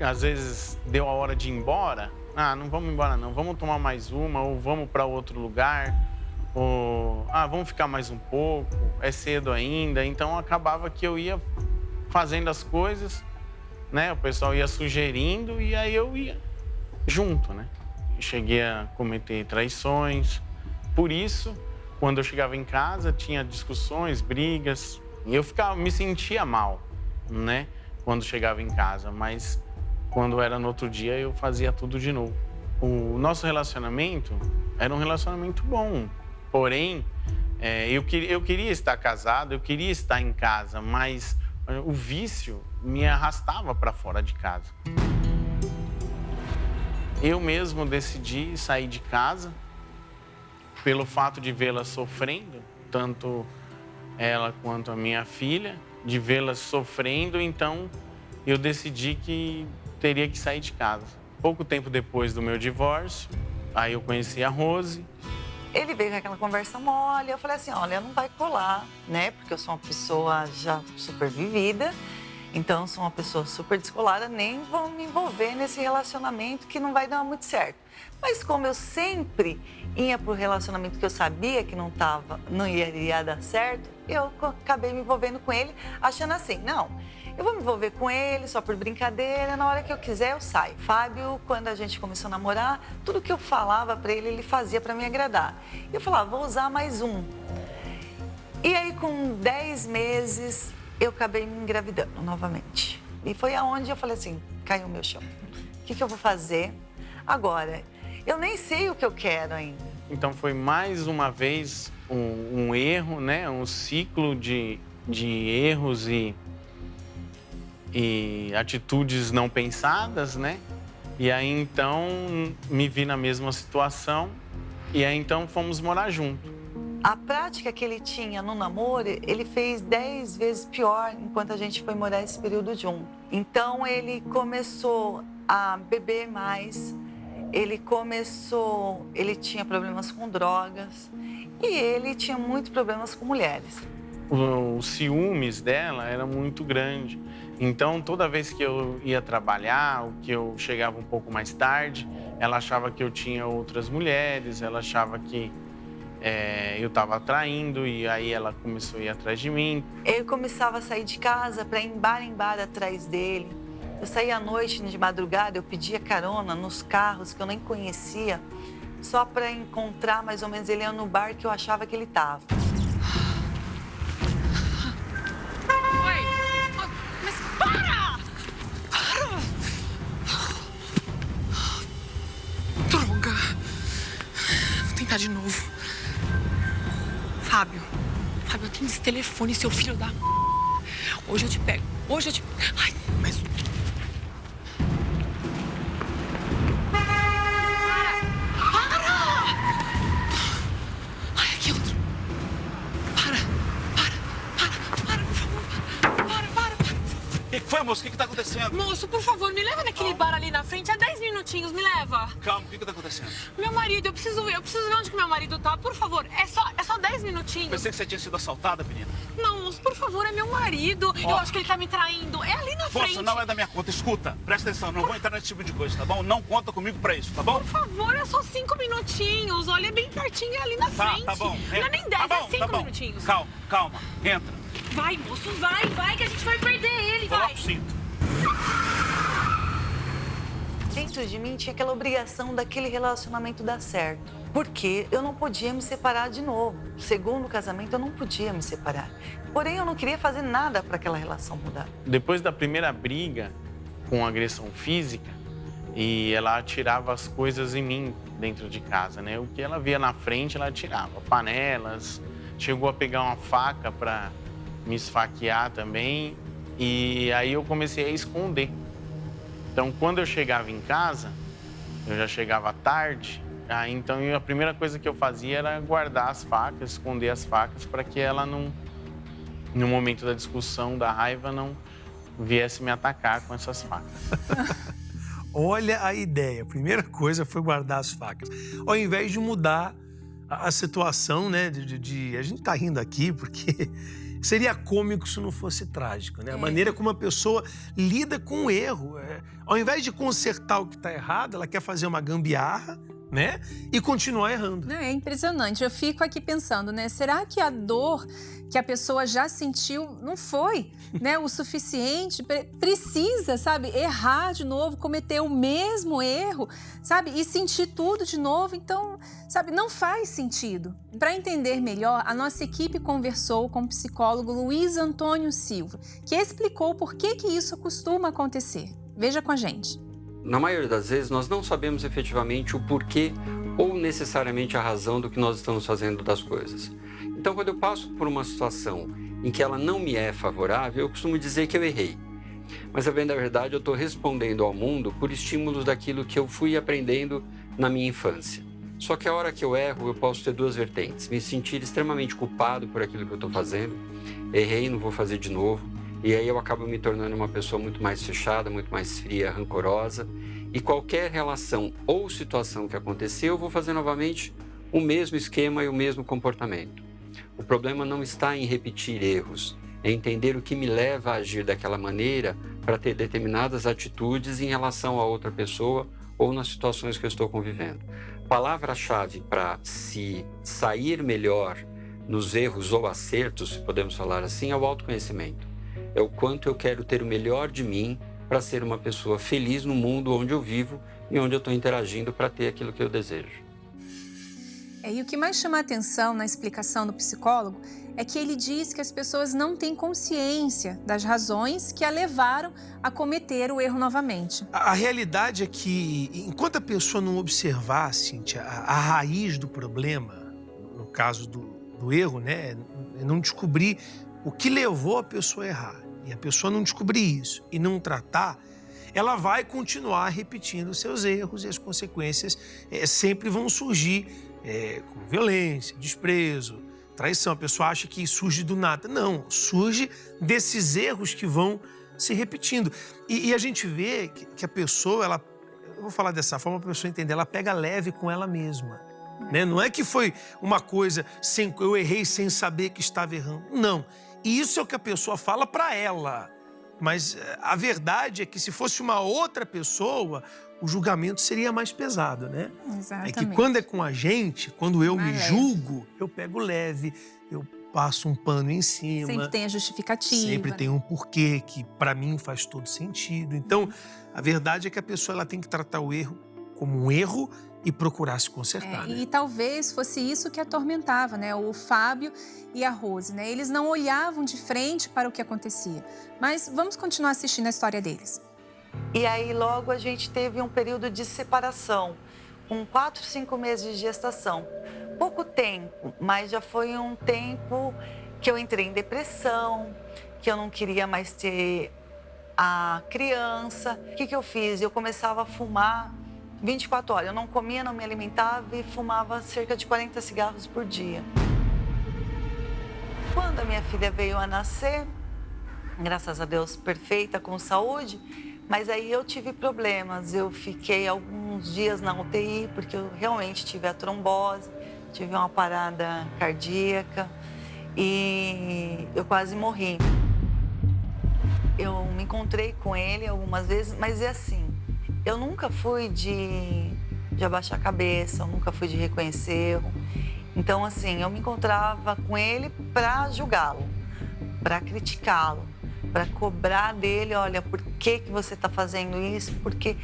Às vezes deu a hora de ir embora, não vamos embora não, vamos tomar mais uma ou vamos para outro lugar. Ou, vamos ficar mais um pouco, é cedo ainda. Então, acabava que eu ia fazendo as coisas, né? O pessoal ia sugerindo e aí eu ia junto, né? Cheguei a cometer traições. Por isso, quando eu chegava em casa, tinha discussões, brigas. E eu me sentia mal, né? Quando chegava em casa. Mas, quando era no outro dia, eu fazia tudo de novo. O nosso relacionamento era um relacionamento bom. Porém, eu queria estar casado, eu queria estar em casa, mas o vício me arrastava para fora de casa. Eu mesmo decidi sair de casa pelo fato de vê-la sofrendo, tanto ela quanto a minha filha, de vê-la sofrendo, então eu decidi que teria que sair de casa. Pouco tempo depois do meu divórcio, aí eu conheci a Rose.
Ele veio com aquela conversa mole, eu falei assim, olha, não vai colar, né? Porque eu sou uma pessoa já super vivida, então eu sou uma pessoa super descolada, nem vou me envolver nesse relacionamento que não vai dar muito certo. Mas como eu sempre ia pro relacionamento que eu sabia que não iria dar certo, eu acabei me envolvendo com ele, achando assim, não, eu vou me envolver com ele só por brincadeira, na hora que eu quiser eu saio. Fábio, quando a gente começou a namorar, tudo que eu falava pra ele, ele fazia pra me agradar. Eu falava, vou usar mais um. E aí, com 10 meses, eu acabei me engravidando novamente. E foi aonde eu falei assim, caiu o meu chão. O que eu vou fazer agora? Eu nem sei o que eu quero ainda.
Então, foi mais uma vez um erro, né? Um ciclo de erros e atitudes não pensadas, né? E aí, então, me vi na mesma situação e aí, então, fomos morar junto.
A prática que ele tinha no namoro, ele fez 10 vezes pior enquanto a gente foi morar esse período junto. Então, ele começou a beber mais, ele tinha problemas com drogas e ele tinha muitos problemas com mulheres.
Os ciúmes dela era muito grande. Então, toda vez que eu ia trabalhar, ou que eu chegava um pouco mais tarde, ela achava que eu tinha outras mulheres, ela achava que eu estava traindo e aí ela começou a ir atrás de mim.
Eu começava a sair de casa para ir em bar atrás dele. Eu saía à noite, de madrugada, eu pedia carona nos carros que eu nem conhecia, só para encontrar mais ou menos ele no bar que eu achava que ele estava.
Droga! Vou tentar de novo. Fábio, eu tenho esse telefone, seu filho da... Hoje eu te pego. Ai, mas... Para! Ai, aqui outro. Para, por favor. Para.
O que foi,
Ué, moço, o que tá acontecendo?
Moço, por favor, me leva naquele bar ali na frente. É 10 minutinhos, me leva.
Calma, o que tá acontecendo?
Meu marido, eu preciso ver onde que meu marido tá. Por favor, é só 10 minutinhos.
Pensei que você tinha sido assaltada, menina.
Não, moço, por favor, é meu marido. Eu acho que ele tá me traindo. É ali na frente.
Moça, não é da minha conta. Escuta, presta atenção, não vou entrar nesse tipo de coisa, tá bom? Não conta comigo pra isso, tá bom?
Por favor, é só 5 minutinhos. Olha, é bem pertinho, é ali na frente.
Tá bom.
Não é nem 10,
tá bom,
é 5 minutinhos.
Calma, entra.
Vai, moço, vai, que a gente vai perder ele, vai.
Coloca o cinto.
Dentro de mim tinha aquela obrigação daquele relacionamento dar certo. Porque eu não podia me separar de novo. Segundo o casamento, eu não podia me separar. Porém, eu não queria fazer nada para aquela relação mudar.
Depois da primeira briga com agressão física, e ela atirava as coisas em mim dentro de casa, né? O que ela via na frente, ela atirava. Panelas, chegou a pegar uma faca para me esfaquear também. E aí eu comecei a esconder. Então, quando eu chegava em casa, eu já chegava tarde, então a primeira coisa que eu fazia era guardar as facas, esconder as facas, para que ela não, no momento da discussão, da raiva, não viesse me atacar com essas facas.
Olha a ideia. A primeira coisa foi guardar as facas. Ao invés de mudar a situação, né? A gente tá rindo aqui porque seria cômico se não fosse trágico, né? A maneira como a pessoa lida com o erro. Ao invés de consertar o que está errado, ela quer fazer uma gambiarra, né? E continuar errando.
É impressionante. Eu fico aqui pensando, né? Será que a dor que a pessoa já sentiu não foi, né, o suficiente? Precisa, sabe, errar de novo, cometer o mesmo erro, sabe? E sentir tudo de novo. Então, sabe, não faz sentido. Para entender melhor, a nossa equipe conversou com o psicólogo Luiz Antônio Silva, que explicou por que isso costuma acontecer. Veja com a gente.
Na maioria das vezes, nós não sabemos efetivamente o porquê ou necessariamente a razão do que nós estamos fazendo das coisas. Então, quando eu passo por uma situação em que ela não me é favorável, eu costumo dizer que eu errei. Mas, na verdade, eu estou respondendo ao mundo por estímulos daquilo que eu fui aprendendo na minha infância. Só que a hora que eu erro, eu posso ter duas vertentes. Me sentir extremamente culpado por aquilo que eu estou fazendo. Errei, não vou fazer de novo. E aí eu acabo me tornando uma pessoa muito mais fechada, muito mais fria, rancorosa. E qualquer relação ou situação que aconteceu, eu vou fazer novamente o mesmo esquema e o mesmo comportamento. O problema não está em repetir erros, é entender o que me leva a agir daquela maneira para ter determinadas atitudes em relação a outra pessoa ou nas situações que eu estou convivendo. Palavra-chave para se sair melhor nos erros ou acertos, se podemos falar assim, é o autoconhecimento. É o quanto eu quero ter o melhor de mim para ser uma pessoa feliz no mundo onde eu vivo e onde eu estou interagindo para ter aquilo que eu desejo.
E o que mais chama a atenção na explicação do psicólogo é que ele diz que as pessoas não têm consciência das razões que a levaram a cometer o erro novamente.
A realidade é que, enquanto a pessoa não observar, Cíntia, a raiz do problema, no caso do erro, né, não descobrir o que levou a pessoa a errar, e a pessoa não descobrir isso e não tratar, ela vai continuar repetindo os seus erros e as consequências sempre vão surgir como violência, desprezo, traição. A pessoa acha que surge do nada. Não, surge desses erros que vão se repetindo. E a gente vê que a pessoa, eu vou falar dessa forma para a pessoa entender, ela pega leve com ela mesma. Né? Não é que foi uma coisa, eu errei sem saber que estava errando. Não. E isso é o que a pessoa fala para ela. Mas a verdade é que se fosse uma outra pessoa, o julgamento seria mais pesado, né?
Exatamente.
É que quando é com a gente, quando eu me julgo, eu pego leve, eu passo um pano em cima.
Sempre tem a justificativa.
Sempre tem um porquê que para mim faz todo sentido. Então, a verdade é que a pessoa ela tem que tratar o erro como um erro e procurar se consertar. Né?
E talvez fosse isso que atormentava, né? O Fábio e a Rose, né? Eles não olhavam de frente para o que acontecia. Mas vamos continuar assistindo a história deles.
E aí logo a gente teve um período de separação, com 4, 5 meses de gestação. Pouco tempo, mas já foi um tempo que eu entrei em depressão, que eu não queria mais ter a criança. O que eu fiz? Eu começava a fumar 24 horas. Eu não comia, não me alimentava e fumava cerca de 40 cigarros por dia. Quando a minha filha veio a nascer, graças a Deus, perfeita, com saúde. Mas aí eu tive problemas. Eu fiquei alguns dias na UTI, porque eu realmente tive a trombose, tive uma parada cardíaca e eu quase morri. Eu me encontrei com ele algumas vezes, mas é assim, eu nunca fui de abaixar a cabeça, eu nunca fui de reconhecer erro. Então, assim, eu me encontrava com ele para julgá-lo, para criticá-lo, para cobrar dele, olha, por que você está fazendo isso? Porque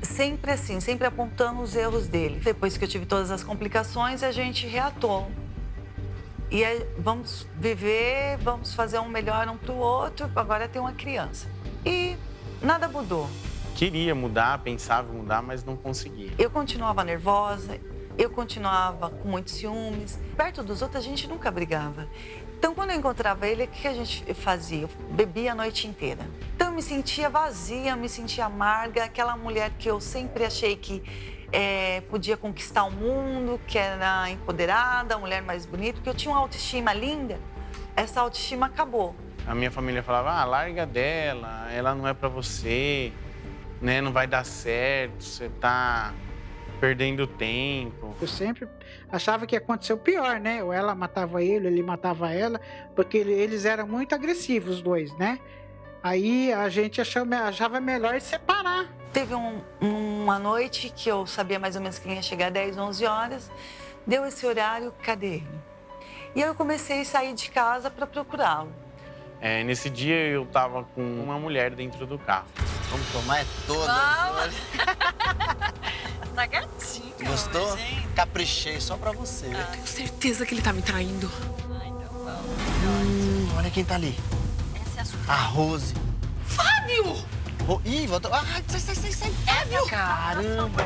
sempre assim, sempre apontando os erros dele. Depois que eu tive todas as complicações, a gente reatou. E aí, vamos viver, vamos fazer um melhor um para o outro, agora tem uma criança. E nada mudou.
Queria mudar, pensava em mudar, mas não conseguia.
Eu continuava nervosa, eu continuava com muitos ciúmes. Perto dos outros, a gente nunca brigava. Então, quando eu encontrava ele, o que a gente fazia? Eu bebia a noite inteira. Então, eu me sentia vazia, eu me sentia amarga. Aquela mulher que eu sempre achei que podia conquistar o mundo, que era empoderada, a mulher mais bonita, porque eu tinha uma autoestima linda. Essa autoestima acabou.
A minha família falava, larga dela, ela não é pra você, né? Não vai dar certo, você tá perdendo tempo.
Eu sempre achava que ia acontecer o pior, né? Ou ela matava ele matava ela, porque eles eram muito agressivos, os dois, né? Aí a gente achava melhor separar.
Teve uma noite que eu sabia mais ou menos que ele ia chegar 10, 11 horas. Deu esse horário, cadê ele? E eu comecei a sair de casa para procurá-lo.
Nesse dia eu tava com uma mulher dentro do carro.
Vamos tomar todas hoje.
Tá gatinho.
Gostou?
Gente.
Caprichei só pra você.
Eu tenho certeza que ele tá me traindo.
Olha quem tá ali.
Essa é a sua.
A Rose.
Fábio!
Ih, voltou. Sai.
Fábio!
Caramba!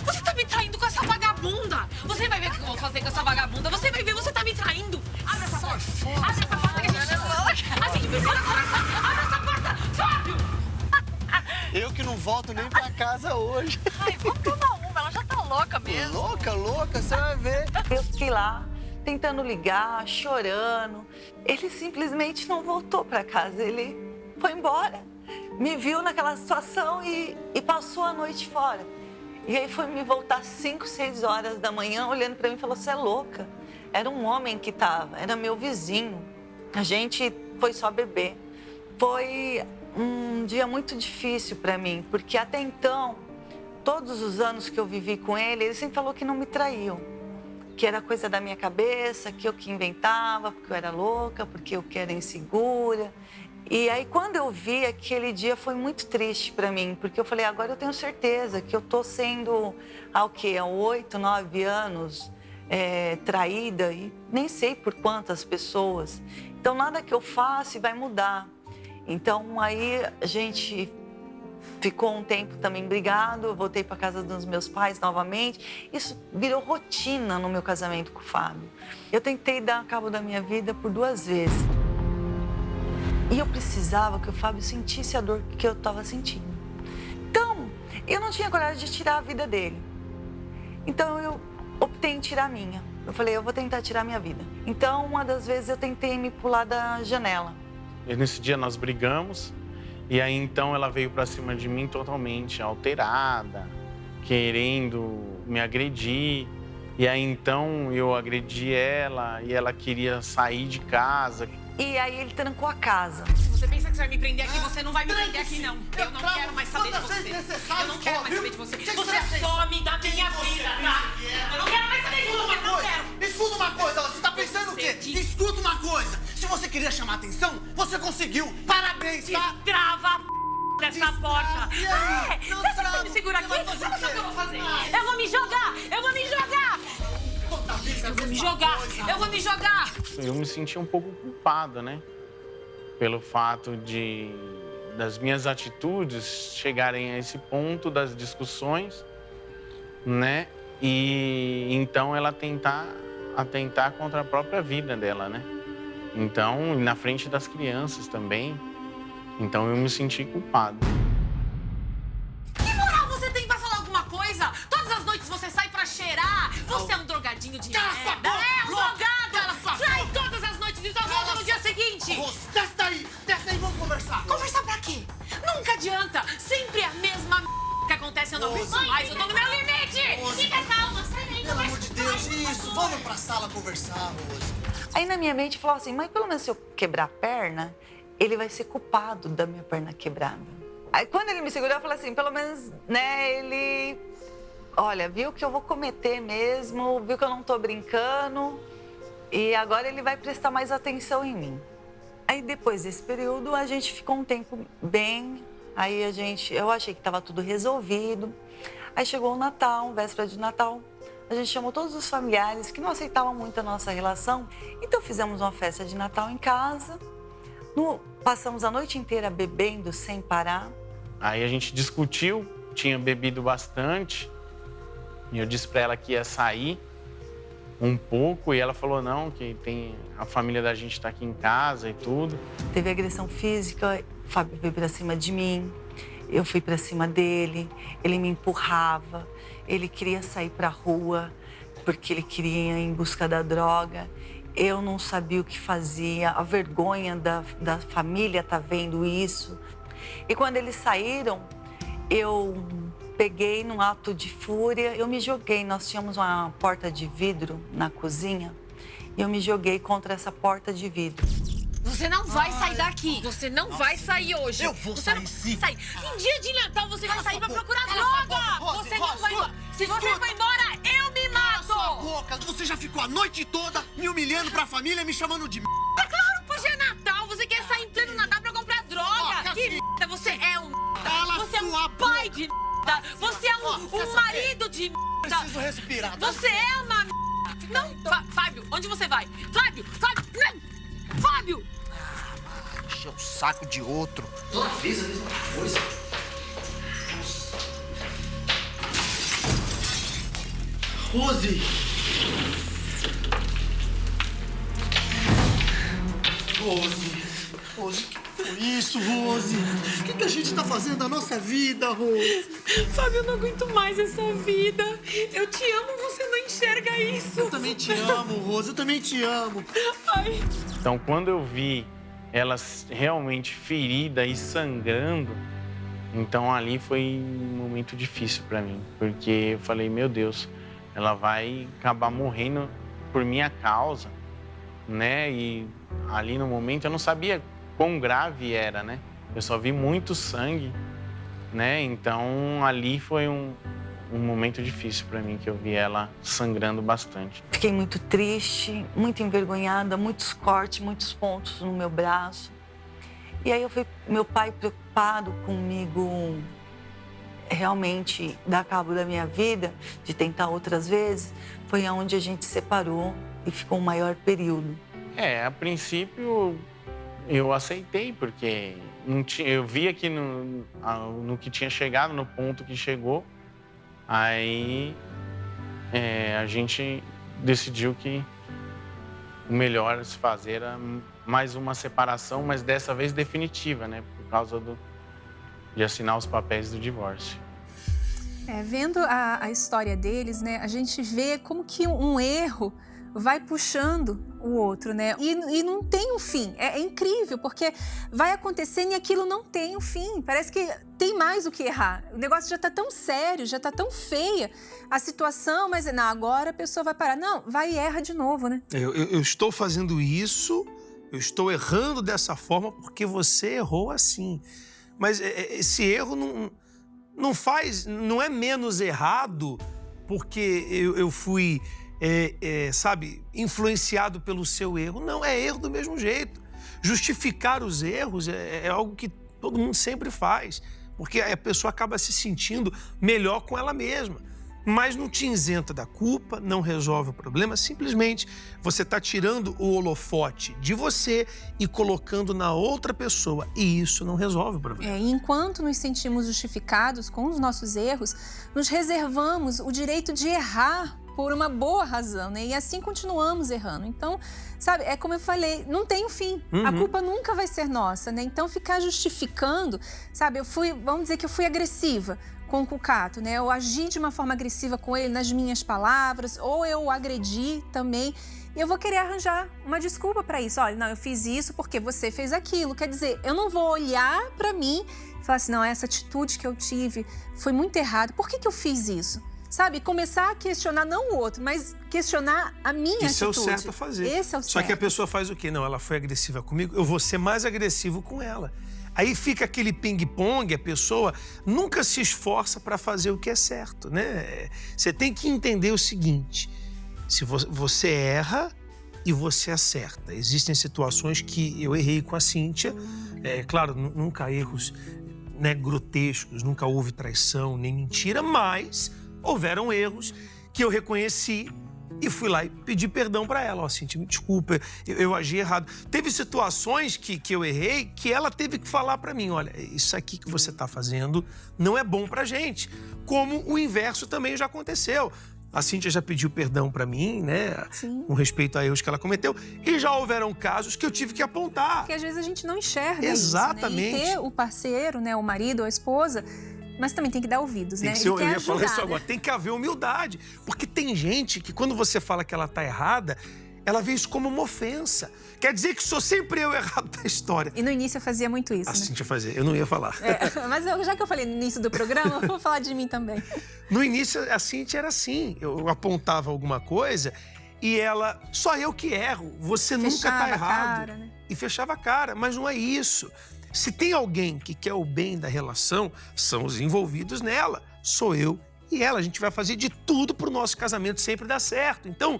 Você tá me traindo com essa vagabunda! Você vai ver o que eu vou fazer com essa vagabunda! Você vai ver, você tá me traindo! Abre essa porta! Abre essa porta que a gente precisa conversar! Abre essa porta! Fábio!
Eu que não volto nem pra casa hoje.
Ai, vamos tomar uma, ela já tá louca mesmo.
Louca, você vai ver.
Eu fiquei lá, tentando ligar, chorando. Ele simplesmente não voltou pra casa, ele foi embora. Me viu naquela situação e passou a noite fora. E aí foi me voltar 5, 6 horas da manhã, olhando pra mim e falou, você é louca. Era um homem que tava, era meu vizinho. A gente foi só beber. Foi um dia muito difícil para mim, porque até então, todos os anos que eu vivi com ele sempre falou que não me traiu. Que era coisa da minha cabeça, que eu que inventava, porque eu era louca, porque eu que era insegura. E aí, quando eu vi, aquele dia foi muito triste para mim, porque eu falei, agora eu tenho certeza que eu tô sendo, há 8, 9 anos, traída, e nem sei por quantas pessoas. Então, nada que eu faça vai mudar. Então, aí a gente ficou um tempo também brigado, eu voltei para casa dos meus pais novamente. Isso virou rotina no meu casamento com o Fábio. Eu tentei dar cabo da minha vida por 2 vezes. E eu precisava que o Fábio sentisse a dor que eu estava sentindo. Então, eu não tinha coragem de tirar a vida dele. Então, eu optei em tirar a minha. Eu falei, eu vou tentar tirar a minha vida. Então, uma das vezes eu tentei me pular da janela.
E nesse dia nós brigamos. E aí, então, ela veio pra cima de mim totalmente alterada, querendo me agredir. E aí, então, eu agredi ela e ela queria sair de casa.
E aí, ele trancou a casa.
Se você pensa que você vai me prender aqui, você não vai me prender aqui, não. Eu não quero mais saber de você. Eu não quero mais saber de você. Você some da minha vida, tá? Eu não quero mais saber de você, não quero.
Escuta uma coisa, você tá pensando o quê? Escuta uma coisa. Se você queria chamar atenção, você conseguiu. Parabéns, tá?
Destrava a dessa porta.
E aí?
Você acha que você me segura aqui? Olha só o que eu vou fazer. Eu vou me jogar! Eu vou me jogar! Eu vou me jogar! Eu vou me jogar!
Eu me senti um pouco culpado, né? Pelo fato das minhas atitudes chegarem a esse ponto das discussões, né? E então ela atentar contra a própria vida dela, né? Então, na frente das crianças também. Então eu me senti culpado.
Que moral você tem pra falar alguma coisa? Todas as noites você sai pra cheirar. Você é um drogadinho de merda. É um drogado. Sai todas as noites e só volta no dia seguinte.
Desce daí.
adianta. Sempre é a mesma que acontece, eu não aguento mais, eu tô no meu limite. Fica calma, sai daí.
Pelo amor de Deus, isso. Vamos pra sala conversar, Rose.
Aí na minha mente falou assim, mas pelo menos se eu quebrar a perna, ele vai ser culpado da minha perna quebrada. Aí quando ele me segurou, eu falei assim, pelo menos, né, ele... Olha, viu que eu vou cometer mesmo, viu que eu não tô brincando e agora ele vai prestar mais atenção em mim. Aí depois desse período a gente ficou um tempo bem, aí eu achei que estava tudo resolvido. Aí chegou o Natal, véspera de Natal, a gente chamou todos os familiares que não aceitavam muito a nossa relação, então fizemos uma festa de Natal em casa, passamos a noite inteira bebendo sem parar.
Aí a gente discutiu, tinha bebido bastante. E eu disse para ela que ia sair um pouco e ela falou não, que a família da gente está aqui em casa e tudo.
Teve agressão física, o Fábio veio para cima de mim, eu fui para cima dele, ele me empurrava, ele queria sair para a rua porque ele queria ir em busca da droga. Eu não sabia o que fazia, a vergonha da família tá vendo isso. E quando eles saíram, eu peguei num ato de fúria, eu me joguei. Nós tínhamos uma porta de vidro na cozinha e eu me joguei contra essa porta de vidro.
Você não vai sair daqui. Você não vai sair hoje.
Eu vou sair sim.
Sair. Em dia de Natal você vai sair pra procurar droga. Você não vai embora. Se você for embora, eu me mato.
Cala sua boca. Você já ficou a noite toda me humilhando pra família, me chamando de
É claro, hoje é Natal. Você quer sair em pleno Natal pra comprar droga. Que merda, você é um Você é um pai de merda. Você é um marido de merda.
Preciso respirar.
Você é uma merda. Não, Fábio, onde você vai? Fábio! Fábio!
Encher o saco de outro. Toda vez a mesma coisa. Rose! Rose, que foi isso, Rose? O que a gente tá fazendo da nossa vida, Rose?
Fábio, eu não aguento mais essa vida. Eu te amo, você não enxerga isso.
Eu também te amo, Rose, eu também te amo.
Ai.
Então, quando eu vi ela realmente ferida e sangrando, então ali foi um momento difícil para mim, porque eu falei, meu Deus, ela vai acabar morrendo por minha causa, né? E ali no momento eu não sabia quão grave era, né? Eu só vi muito sangue, né? Então ali foi um momento difícil para mim, que eu vi ela sangrando bastante.
Fiquei muito triste, muito envergonhada, muitos cortes, muitos pontos no meu braço. E aí meu pai preocupado comigo realmente dar cabo da minha vida, de tentar outras vezes, foi onde a gente se separou e ficou um maior período.
A princípio eu aceitei, porque eu via que no que tinha chegado, no ponto que chegou, aí a gente decidiu que o melhor a se fazer era mais uma separação, mas dessa vez definitiva, né? Por causa de assinar os papéis do divórcio.
Vendo a história deles, né, a gente vê como que um erro vai puxando o outro, né? E não tem um fim. É incrível, porque vai acontecendo e aquilo não tem um fim. Parece que tem mais o que errar. O negócio já tá tão sério, já tá tão feia a situação, mas não, agora a pessoa vai parar. Não, vai e erra de novo, né?
Eu estou fazendo isso, eu estou errando dessa forma porque você errou assim. Mas esse erro não é menos errado porque eu fui... influenciado pelo seu erro. Não, é erro do mesmo jeito. Justificar os erros é algo que todo mundo sempre faz, porque a pessoa acaba se sentindo melhor com ela mesma. Mas não te isenta da culpa, não resolve o problema, simplesmente você está tirando o holofote de você e colocando na outra pessoa, e isso não resolve o problema.
E enquanto nos sentimos justificados com os nossos erros, nos reservamos o direito de errar por uma boa razão, né? E assim continuamos errando. Então, sabe, é como eu falei, não tem um fim. A culpa nunca vai ser nossa, né? Então, ficar justificando, sabe, vamos dizer que eu fui agressiva com o Cucato, né? Eu agi de uma forma agressiva com ele nas minhas palavras, ou eu o agredi também. E eu vou querer arranjar uma desculpa para isso. Olha, não, eu fiz isso porque você fez aquilo. Quer dizer, eu não vou olhar para mim e falar assim, não, essa atitude que eu tive foi muito errada. Por que eu fiz isso? Sabe? Começar a questionar não o outro, mas questionar a minha atitude.
Isso é o certo a fazer.
Esse é o certo.
Só que a pessoa faz o quê? Não, ela foi agressiva comigo, eu vou ser mais agressivo com ela. Aí fica aquele ping-pong, a pessoa nunca se esforça para fazer o que é certo, né? Você tem que entender o seguinte, se você erra e você acerta. Existem situações que eu errei com a Cíntia, claro, nunca erros, né, grotescos, nunca houve traição nem mentira, mas houveram erros que eu reconheci e fui lá e pedi perdão para ela. Ó, Cíntia, me desculpa, eu agi errado. Teve situações que eu errei que ela teve que falar para mim, olha, isso aqui que você tá fazendo não é bom pra gente. Como o inverso também já aconteceu. A Cíntia já pediu perdão para mim, né? Sim. Com respeito a erros que ela cometeu. E já houveram casos que eu tive que apontar.
Porque às vezes a gente não enxerga
exatamente
isso, né? E ter o parceiro, né, o marido ou a esposa, mas também tem que dar ouvidos, né?
Eu ia falar isso agora, tem que haver humildade. Porque tem gente que quando você fala que ela tá errada, ela vê isso como uma ofensa. Quer dizer que sou sempre eu errado da história.
E no início eu fazia muito isso,
A
né?
Cíntia fazia, eu não ia falar.
Mas já que eu falei no início do programa, eu vou falar de mim também.
No início, a Cíntia era assim. Eu apontava alguma coisa e ela, só eu que erro, você nunca tá errado.
Cara, né?
E fechava a cara, mas não é isso. Se tem alguém que quer o bem da relação, são os envolvidos nela. Sou eu e ela. A gente vai fazer de tudo pro nosso casamento sempre dar certo. Então,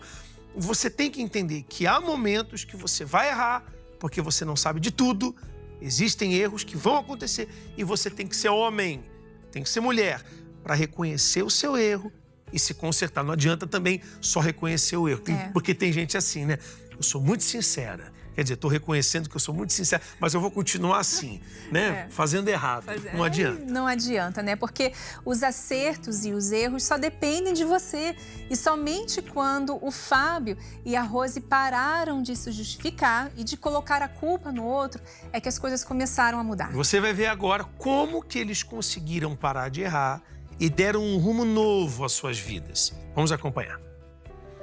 você tem que entender que há momentos que você vai errar, porque você não sabe de tudo. Existem erros que vão acontecer e você tem que ser homem, tem que ser mulher, para reconhecer o seu erro e se consertar. Não adianta também só reconhecer o erro, porque tem gente assim, né? Eu sou muito sincera. Quer dizer, estou reconhecendo que eu sou muito sincera, mas eu vou continuar assim, né? Fazendo errado. Não adianta.
Não adianta, né? Porque os acertos e os erros só dependem de você. E somente quando o Fábio e a Rose pararam de se justificar e de colocar a culpa no outro, é que as coisas começaram a mudar.
Você vai ver agora como que eles conseguiram parar de errar e deram um rumo novo às suas vidas. Vamos acompanhar.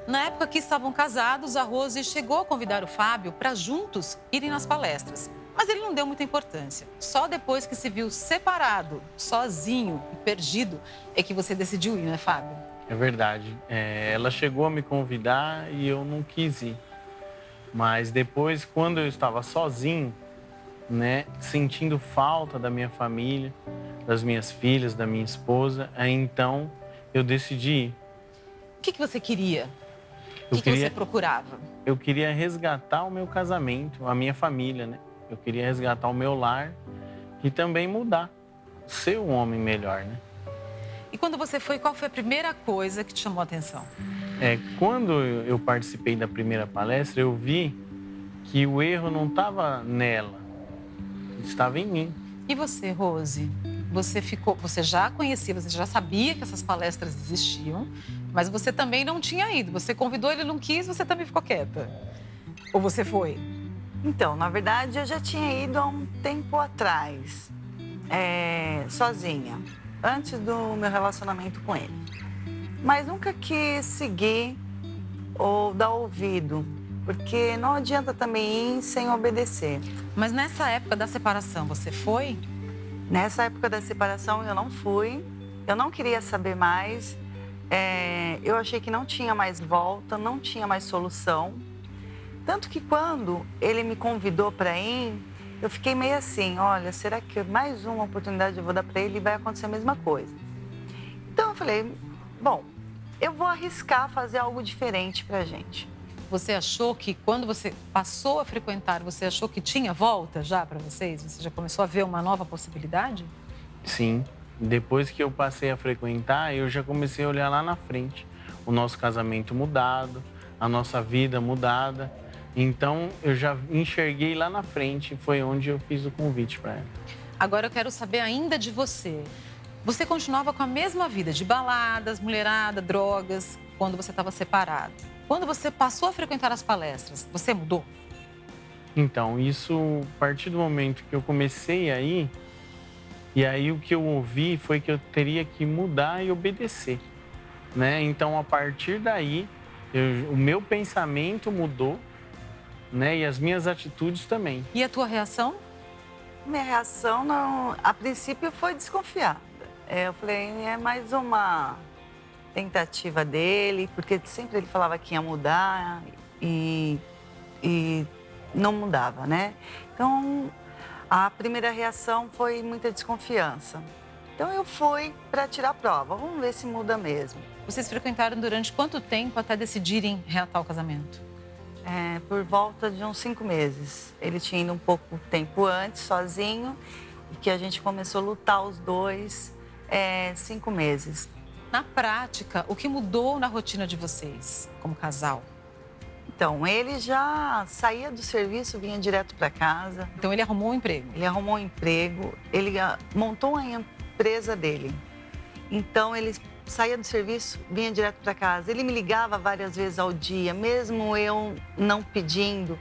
Na época que estavam casados, a Rose chegou a convidar o Fábio para juntos irem nas palestras. Mas ele não deu muita importância. Só depois que se viu separado, sozinho e perdido, é que você decidiu ir, né, Fábio?
É verdade. Ela chegou a me convidar e eu não quis ir. Mas depois, quando eu estava sozinho, né, sentindo falta da minha família, das minhas filhas, da minha esposa, aí então eu decidi ir.
O que você queria? O que você procurava?
Eu queria resgatar o meu casamento, a minha família, né? Eu queria resgatar o meu lar e também mudar, ser um homem melhor, né?
E quando você foi, qual foi a primeira coisa que te chamou a atenção?
Quando eu participei da primeira palestra, eu vi que o erro não estava nela, estava em mim.
E você, Rose? Você já conhecia, você já sabia que essas palestras existiam, mas você também não tinha ido. Você convidou, ele não quis, você também ficou quieta. Ou você foi?
Então, na verdade, eu já tinha ido há um tempo atrás, sozinha, antes do meu relacionamento com ele. Mas nunca quis seguir ou dar ouvido, porque não adianta também ir sem obedecer.
Mas nessa época da separação, você foi?
Nessa época da separação, eu não fui. Eu não queria saber mais. Eu achei que não tinha mais volta, não tinha mais solução. Tanto que quando ele me convidou para ir, eu fiquei meio assim, olha, será que mais uma oportunidade eu vou dar para ele e vai acontecer a mesma coisa? Então eu falei, bom, eu vou arriscar fazer algo diferente pra gente.
Você achou que quando você passou a frequentar, você achou que tinha volta já para vocês? Você já começou a ver uma nova possibilidade?
Sim. Depois que eu passei a frequentar, eu já comecei a olhar lá na frente. O nosso casamento mudado, a nossa vida mudada. Então, eu já enxerguei lá na frente, foi onde eu fiz o convite para ela.
Agora eu quero saber ainda de você. Você continuava com a mesma vida de baladas, mulherada, drogas, quando você estava separado. Quando você passou a frequentar as palestras, você mudou?
Então, isso, a partir do momento que eu comecei a ir, e aí o que eu ouvi foi que eu teria que mudar e obedecer, né? Então, a partir daí, O meu pensamento mudou, né? E as minhas atitudes também.
E a tua reação?
Minha reação, não, a princípio, foi desconfiada. Eu falei, é mais uma tentativa dele, porque sempre ele falava que ia mudar e não mudava, né? Então, a primeira reação foi muita desconfiança. Então, eu fui para tirar a prova. Vamos ver se muda mesmo.
Vocês frequentaram durante quanto tempo até decidirem reatar o casamento?
Por volta de uns 5 meses. Ele tinha ido um pouco tempo antes, sozinho, e que a gente começou a lutar os dois 5 meses.
Na prática, o que mudou na rotina de vocês, como casal?
Então, ele já saía do serviço, vinha direto para casa.
Então, ele arrumou um emprego?
Ele arrumou um emprego, ele montou a empresa dele. Então, ele saía do serviço, vinha direto para casa. Ele me ligava várias vezes ao dia, mesmo eu não pedindo.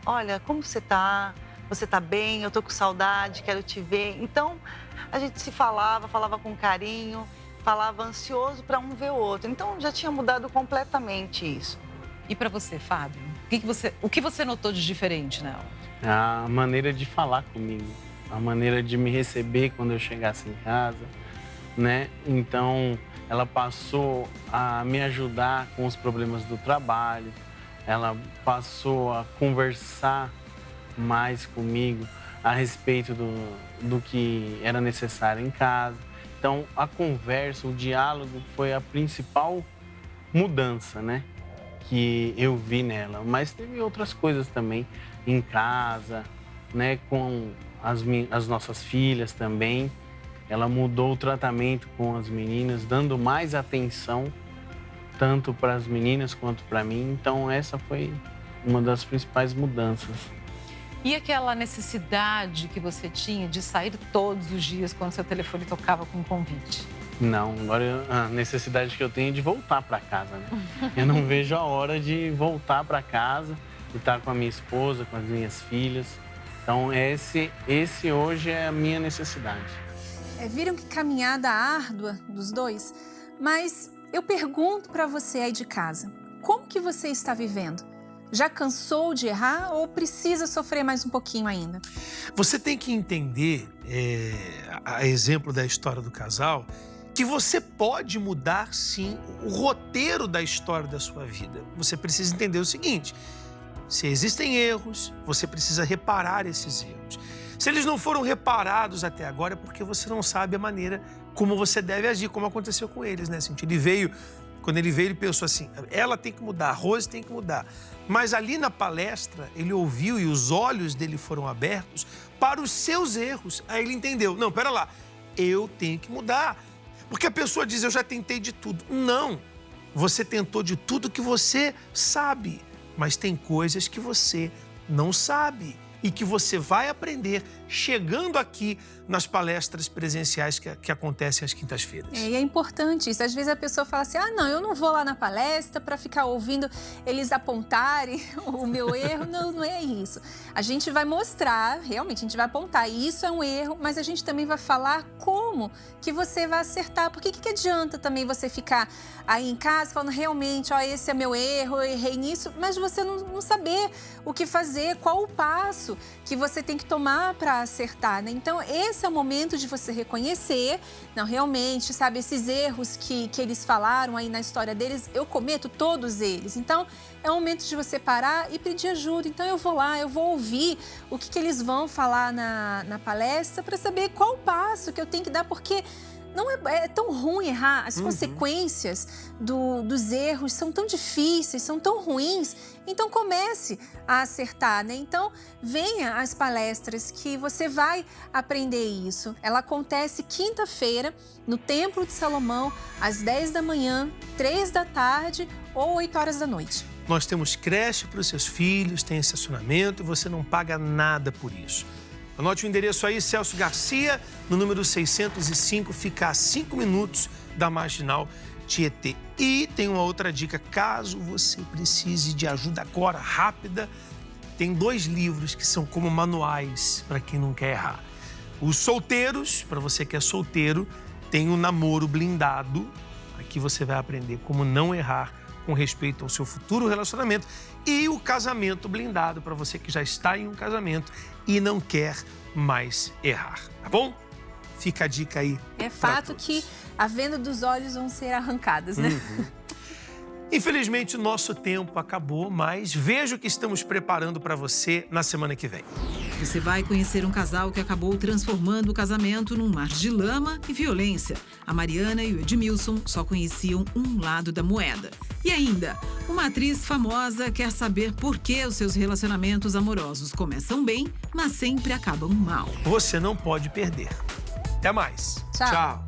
Olha, como você tá? Você tá bem? Eu tô com saudade, quero te ver. Então, a gente se falava com carinho, falava ansioso para um ver o outro. Então, já tinha mudado completamente isso.
E para você, Fábio? O que você notou de diferente nela?
A maneira de falar comigo, a maneira de me receber quando eu chegasse em casa, né? Então, ela passou a me ajudar com os problemas do trabalho, ela passou a conversar mais comigo a respeito do que era necessário em casa. Então, a conversa, o diálogo foi a principal mudança, né, que eu vi nela. Mas teve outras coisas também em casa, né, com as nossas filhas também. Ela mudou o tratamento com as meninas, dando mais atenção tanto para as meninas quanto para mim. Então, essa foi uma das principais mudanças.
E aquela necessidade que você tinha de sair todos os dias quando seu telefone tocava com um convite?
Não, agora a necessidade que eu tenho é de voltar para casa, né? Eu não vejo a hora de voltar para casa e estar com a minha esposa, com as minhas filhas. Então, esse hoje é a minha necessidade.
Viram que caminhada árdua dos dois? Mas eu pergunto para você aí de casa, como que você está vivendo? Já cansou de errar ou precisa sofrer mais um pouquinho ainda?
Você tem que entender, a exemplo da história do casal, que você pode mudar, sim, o roteiro da história da sua vida. Você precisa entender o seguinte: se existem erros, você precisa reparar esses erros. Se eles não foram reparados até agora, é porque você não sabe a maneira como você deve agir, como aconteceu com eles, né? Quando ele veio, ele pensou assim, ela tem que mudar, a Rose tem que mudar. Mas ali na palestra, ele ouviu e os olhos dele foram abertos para os seus erros. Aí ele entendeu, não, pera lá, eu tenho que mudar. Porque a pessoa diz, eu já tentei de tudo. Não, você tentou de tudo que você sabe, mas tem coisas que você não sabe e que você vai aprender chegando aqui nas palestras presenciais que acontecem às quintas-feiras.
E é importante isso. Às vezes a pessoa fala assim, não, eu não vou lá na palestra para ficar ouvindo eles apontarem o meu erro. Não, não é isso. A gente vai mostrar, realmente, a gente vai apontar, isso é um erro, mas a gente também vai falar como que você vai acertar. Porque que adianta também você ficar aí em casa falando realmente, esse é meu erro, eu errei nisso, mas você não saber o que fazer, qual o passo que você tem que tomar para acertar, né? Então, esse é o momento de você reconhecer, não, realmente, sabe, esses erros que eles falaram aí na história deles, eu cometo todos eles. Então, é o momento de você parar e pedir ajuda. Então, eu vou lá, eu vou ouvir o que eles vão falar na palestra para saber qual o passo que eu tenho que dar, porque não é tão ruim errar. As consequências dos erros são tão difíceis, são tão ruins. Então, comece a acertar, né? Então, venha às palestras que você vai aprender isso. Ela acontece quinta-feira no Templo de Salomão, às 10 da manhã, 3 da tarde ou 8 horas da noite.
Nós temos creche para os seus filhos, tem estacionamento e você não paga nada por isso. Anote o endereço aí, Celso Garcia, no número 605, fica a 5 minutos da Marginal Tietê. E tem uma outra dica, caso você precise de ajuda agora, rápida, tem 2 livros que são como manuais para quem não quer errar. Os solteiros, para você que é solteiro, tem o Namoro Blindado. Aqui você vai aprender como não errar com respeito ao seu futuro relacionamento, e o casamento blindado para você que já está em um casamento e não quer mais errar, tá bom? Fica a dica aí.
É fato que a venda dos olhos vão ser arrancadas, né?
Infelizmente, o nosso tempo acabou, mas veja o que estamos preparando para você na semana que vem.
Você vai conhecer um casal que acabou transformando o casamento num mar de lama e violência. A Mariana e o Edmilson só conheciam um lado da moeda. E ainda, uma atriz famosa quer saber por que os seus relacionamentos amorosos começam bem, mas sempre acabam mal.
Você não pode perder. Até mais.
Tchau.